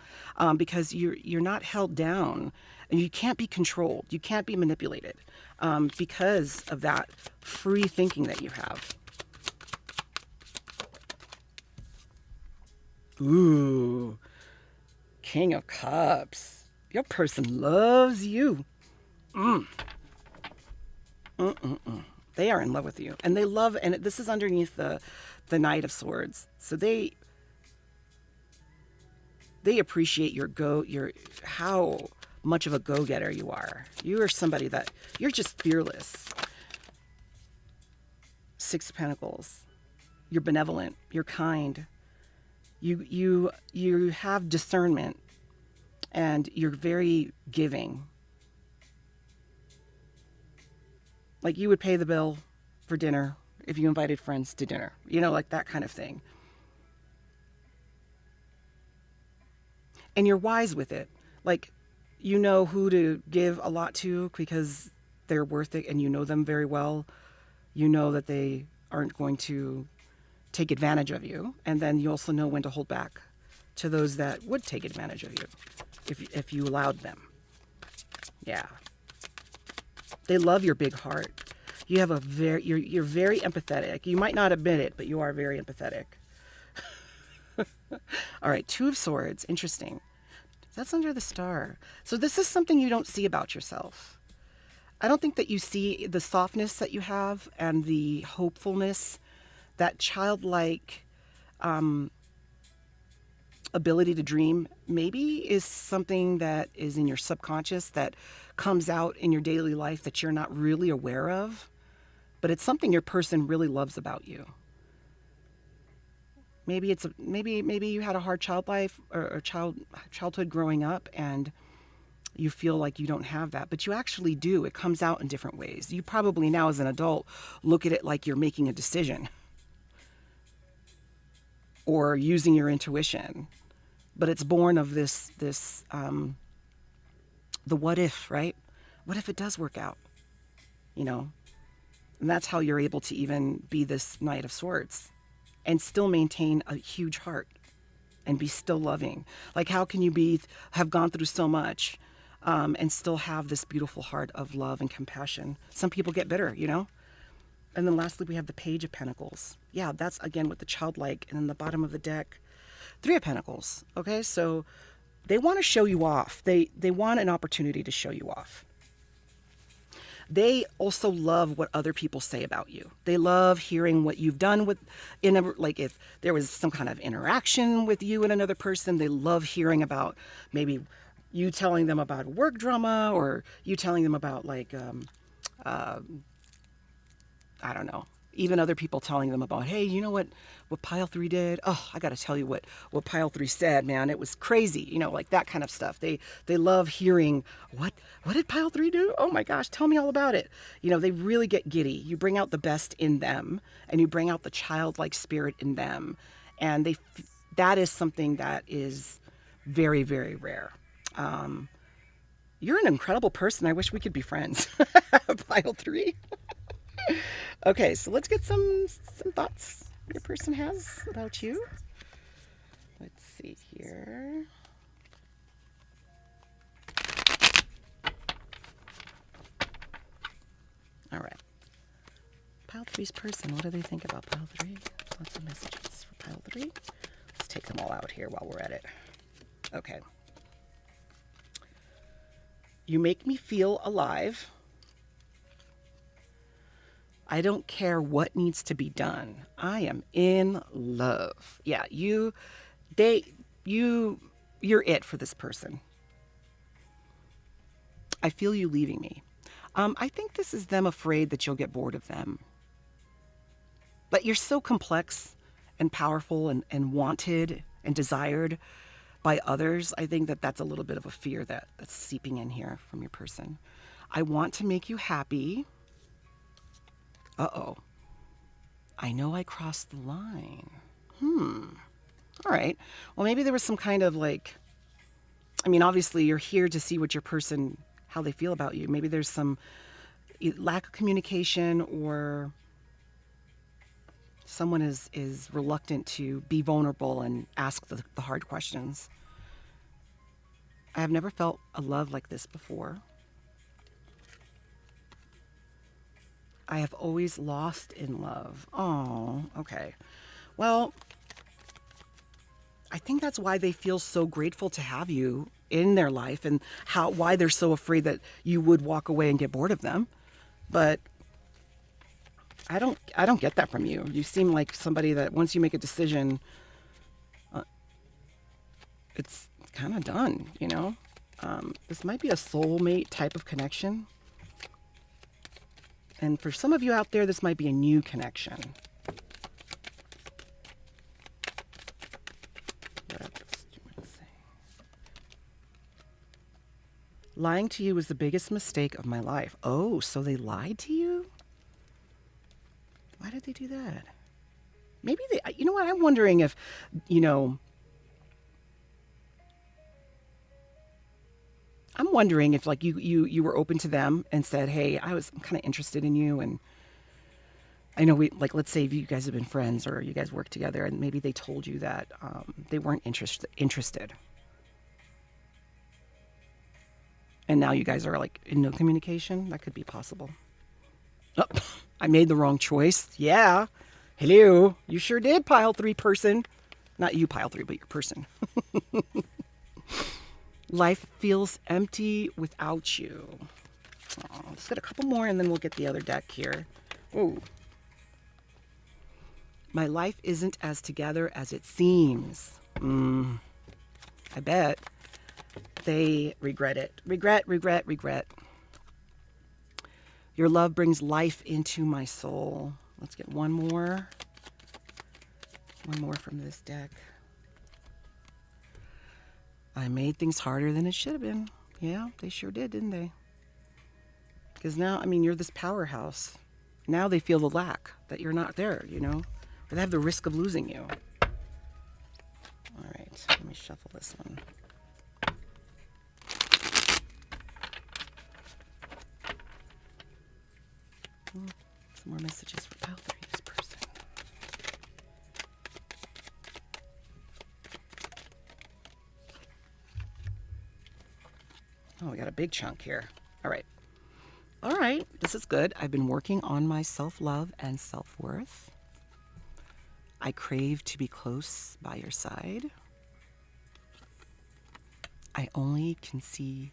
because you're not held down, and you can't be controlled. You can't be manipulated, because of that free thinking that you have. Ooh, King of Cups. Your person loves you. They are in love with you, and this is underneath the Knight of Swords. So they appreciate how much of a go-getter you are. You are somebody that you're just fearless. Six of Pentacles. You're benevolent. You're kind. You have discernment, and you're very giving. Like, you would pay the bill for dinner if you invited friends to dinner, like that kind of thing. And you're wise with it. Like, you know who to give a lot to because they're worth it, and you know them very well. You know that they aren't going to take advantage of you. And then you also know when to hold back to those that would take advantage of you if you allowed them. Yeah. They love your big heart. You have you're very empathetic. You might not admit it, but you are very empathetic. All right, Two of Swords. Interesting. That's under the star. So this is something you don't see about yourself. I don't think that you see the softness that you have and the hopefulness, that childlike ability to dream maybe is something that is in your subconscious that comes out in your daily life that you're not really aware of, but it's something your person really loves about you. Maybe you had a hard child life or childhood growing up, and you feel like you don't have that, but you actually do. It comes out in different ways. You probably now as an adult look at it like you're making a decision or using your intuition, but it's born of the what if, right? What if it does work out? You know, and that's how you're able to even be this Knight of Swords and still maintain a huge heart and be still loving. Like, how can you have gone through so much and still have this beautiful heart of love and compassion? Some people get bitter, you know? And then lastly, we have the Page of Pentacles. Yeah, that's again with the childlike. And then the bottom of the deck, Three of Pentacles. Okay, so they want to show you off. They want an opportunity to show you off. They also love what other people say about you. They love hearing what you've done like if there was some kind of interaction with you and another person, they love hearing about maybe you telling them about work drama, or you telling them about like, I don't know, even other people telling them about, hey, you know what pile 3 did? Oh, I got to tell you what pile 3 said, man. It was crazy. You know, like that kind of stuff. They love hearing what did pile 3 do? Oh my gosh, tell me all about it. You know, they really get giddy. You bring out the best in them, and you bring out the childlike spirit in them. And that is something that is very, very rare. You're an incredible person. I wish we could be friends. Pile 3. Okay, so let's get some thoughts your person has about you. Let's see here. All right. Pile 3's person, what do they think about Pile 3? Lots of messages for Pile 3. Let's take them all out here while we're at it. Okay. You make me feel alive. I don't care what needs to be done. I am in love. Yeah, you're it for this person. I feel you leaving me. I think this is them afraid that you'll get bored of them. But you're so complex and powerful and wanted and desired by others. I think that that's a little bit of a fear that's seeping in here from your person. I want to make you happy. Uh-oh. I know I crossed the line. All right. Well, maybe there was some kind of like, I mean, obviously you're here to see what your person, how they feel about you. Maybe there's some lack of communication, or someone is reluctant to be vulnerable and ask the hard questions. I have never felt a love like this before. I have always lost in love. Oh, okay. Well, I think that's why they feel so grateful to have you in their life, and why they're so afraid that you would walk away and get bored of them. But I don't get that from you. You seem like somebody that once you make a decision, it's kind of done, you know? This might be a soulmate type of connection. And for some of you out there, this might be a new connection. What else do you want to say? Lying to you was the biggest mistake of my life. Oh, so they lied to you? Why did they do that? Maybe you know what? I'm wondering if, I'm wondering if like you were open to them and said, hey, I'm kind of interested in you, and I know let's say you guys have been friends or you guys work together, and maybe they told you that they weren't interested. And now you guys are like in no communication. That could be possible. Oh, I made the wrong choice. Yeah. Hello. You sure did, Pile 3 person. Not you, Pile 3, but your person. Life feels empty without you. Oh, let's get a couple more and then we'll get the other deck here. Ooh. My life isn't as together as it seems. I bet they regret it. Regret, regret, regret. Your love brings life into my soul. Let's get one more. One more from this deck. I made things harder than it should have been. Yeah, they sure did, didn't they? Because now, I mean, you're this powerhouse. Now they feel the lack that you're not there, you know? Or they have the risk of losing you. All right, let me shuffle this one. Some more messages for pile 3, this person. Oh, we got a big chunk here. All right. All right, this is good. I've been working on my self-love and self-worth. I crave to be close by your side. I only can see...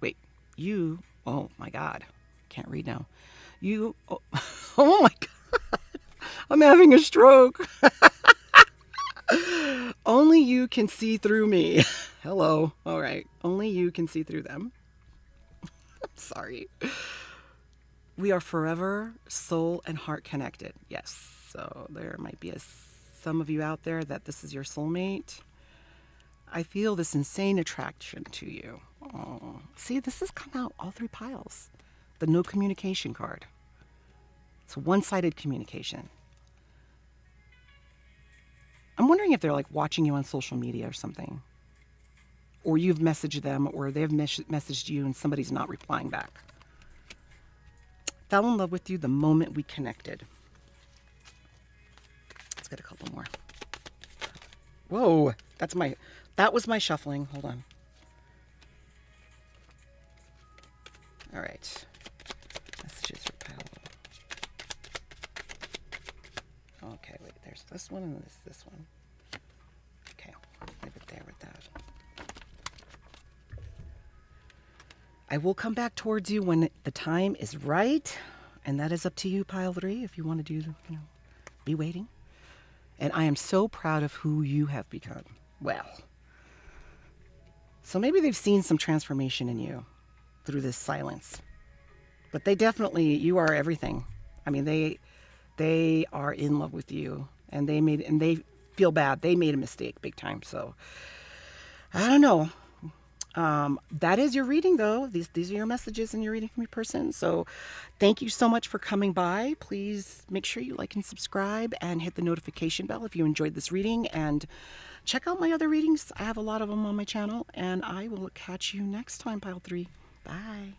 Wait, you... Oh, my God. Can't read now. You... Oh, oh my God. I'm having a stroke. Only you can see through me. Hello. All right. Only you can see through them. Sorry. We are forever soul and heart connected. Yes. So there might be some of you out there that this is your soulmate. I feel this insane attraction to you. Oh, see, this has come out all 3 piles. The no communication card. It's one-sided communication. I'm wondering if they're like watching you on social media or something. Or you've messaged them, or they've messaged you and somebody's not replying back. Fell in love with you the moment we connected. Let's get a couple more. Whoa, that was my shuffling. Hold on. All right. Messages for Paolo. Okay, wait, there's this one and this one. Okay, leave it there with that. I will come back towards you when the time is right, and that is up to you, pile 3, if you want to do, be waiting. And I am so proud of who you have become. Well, so maybe they've seen some transformation in you through this silence. But they definitely, you are everything. I mean, they are in love with you, and they feel bad. They made a mistake big time. So I don't know. That is your reading, though. These are your messages and your reading from your person. So thank you so much for coming by. Please make sure you like and subscribe and hit the notification bell if you enjoyed this reading, and check out my other readings. I have a lot of them on my channel, and I will catch you next time, pile 3. Bye.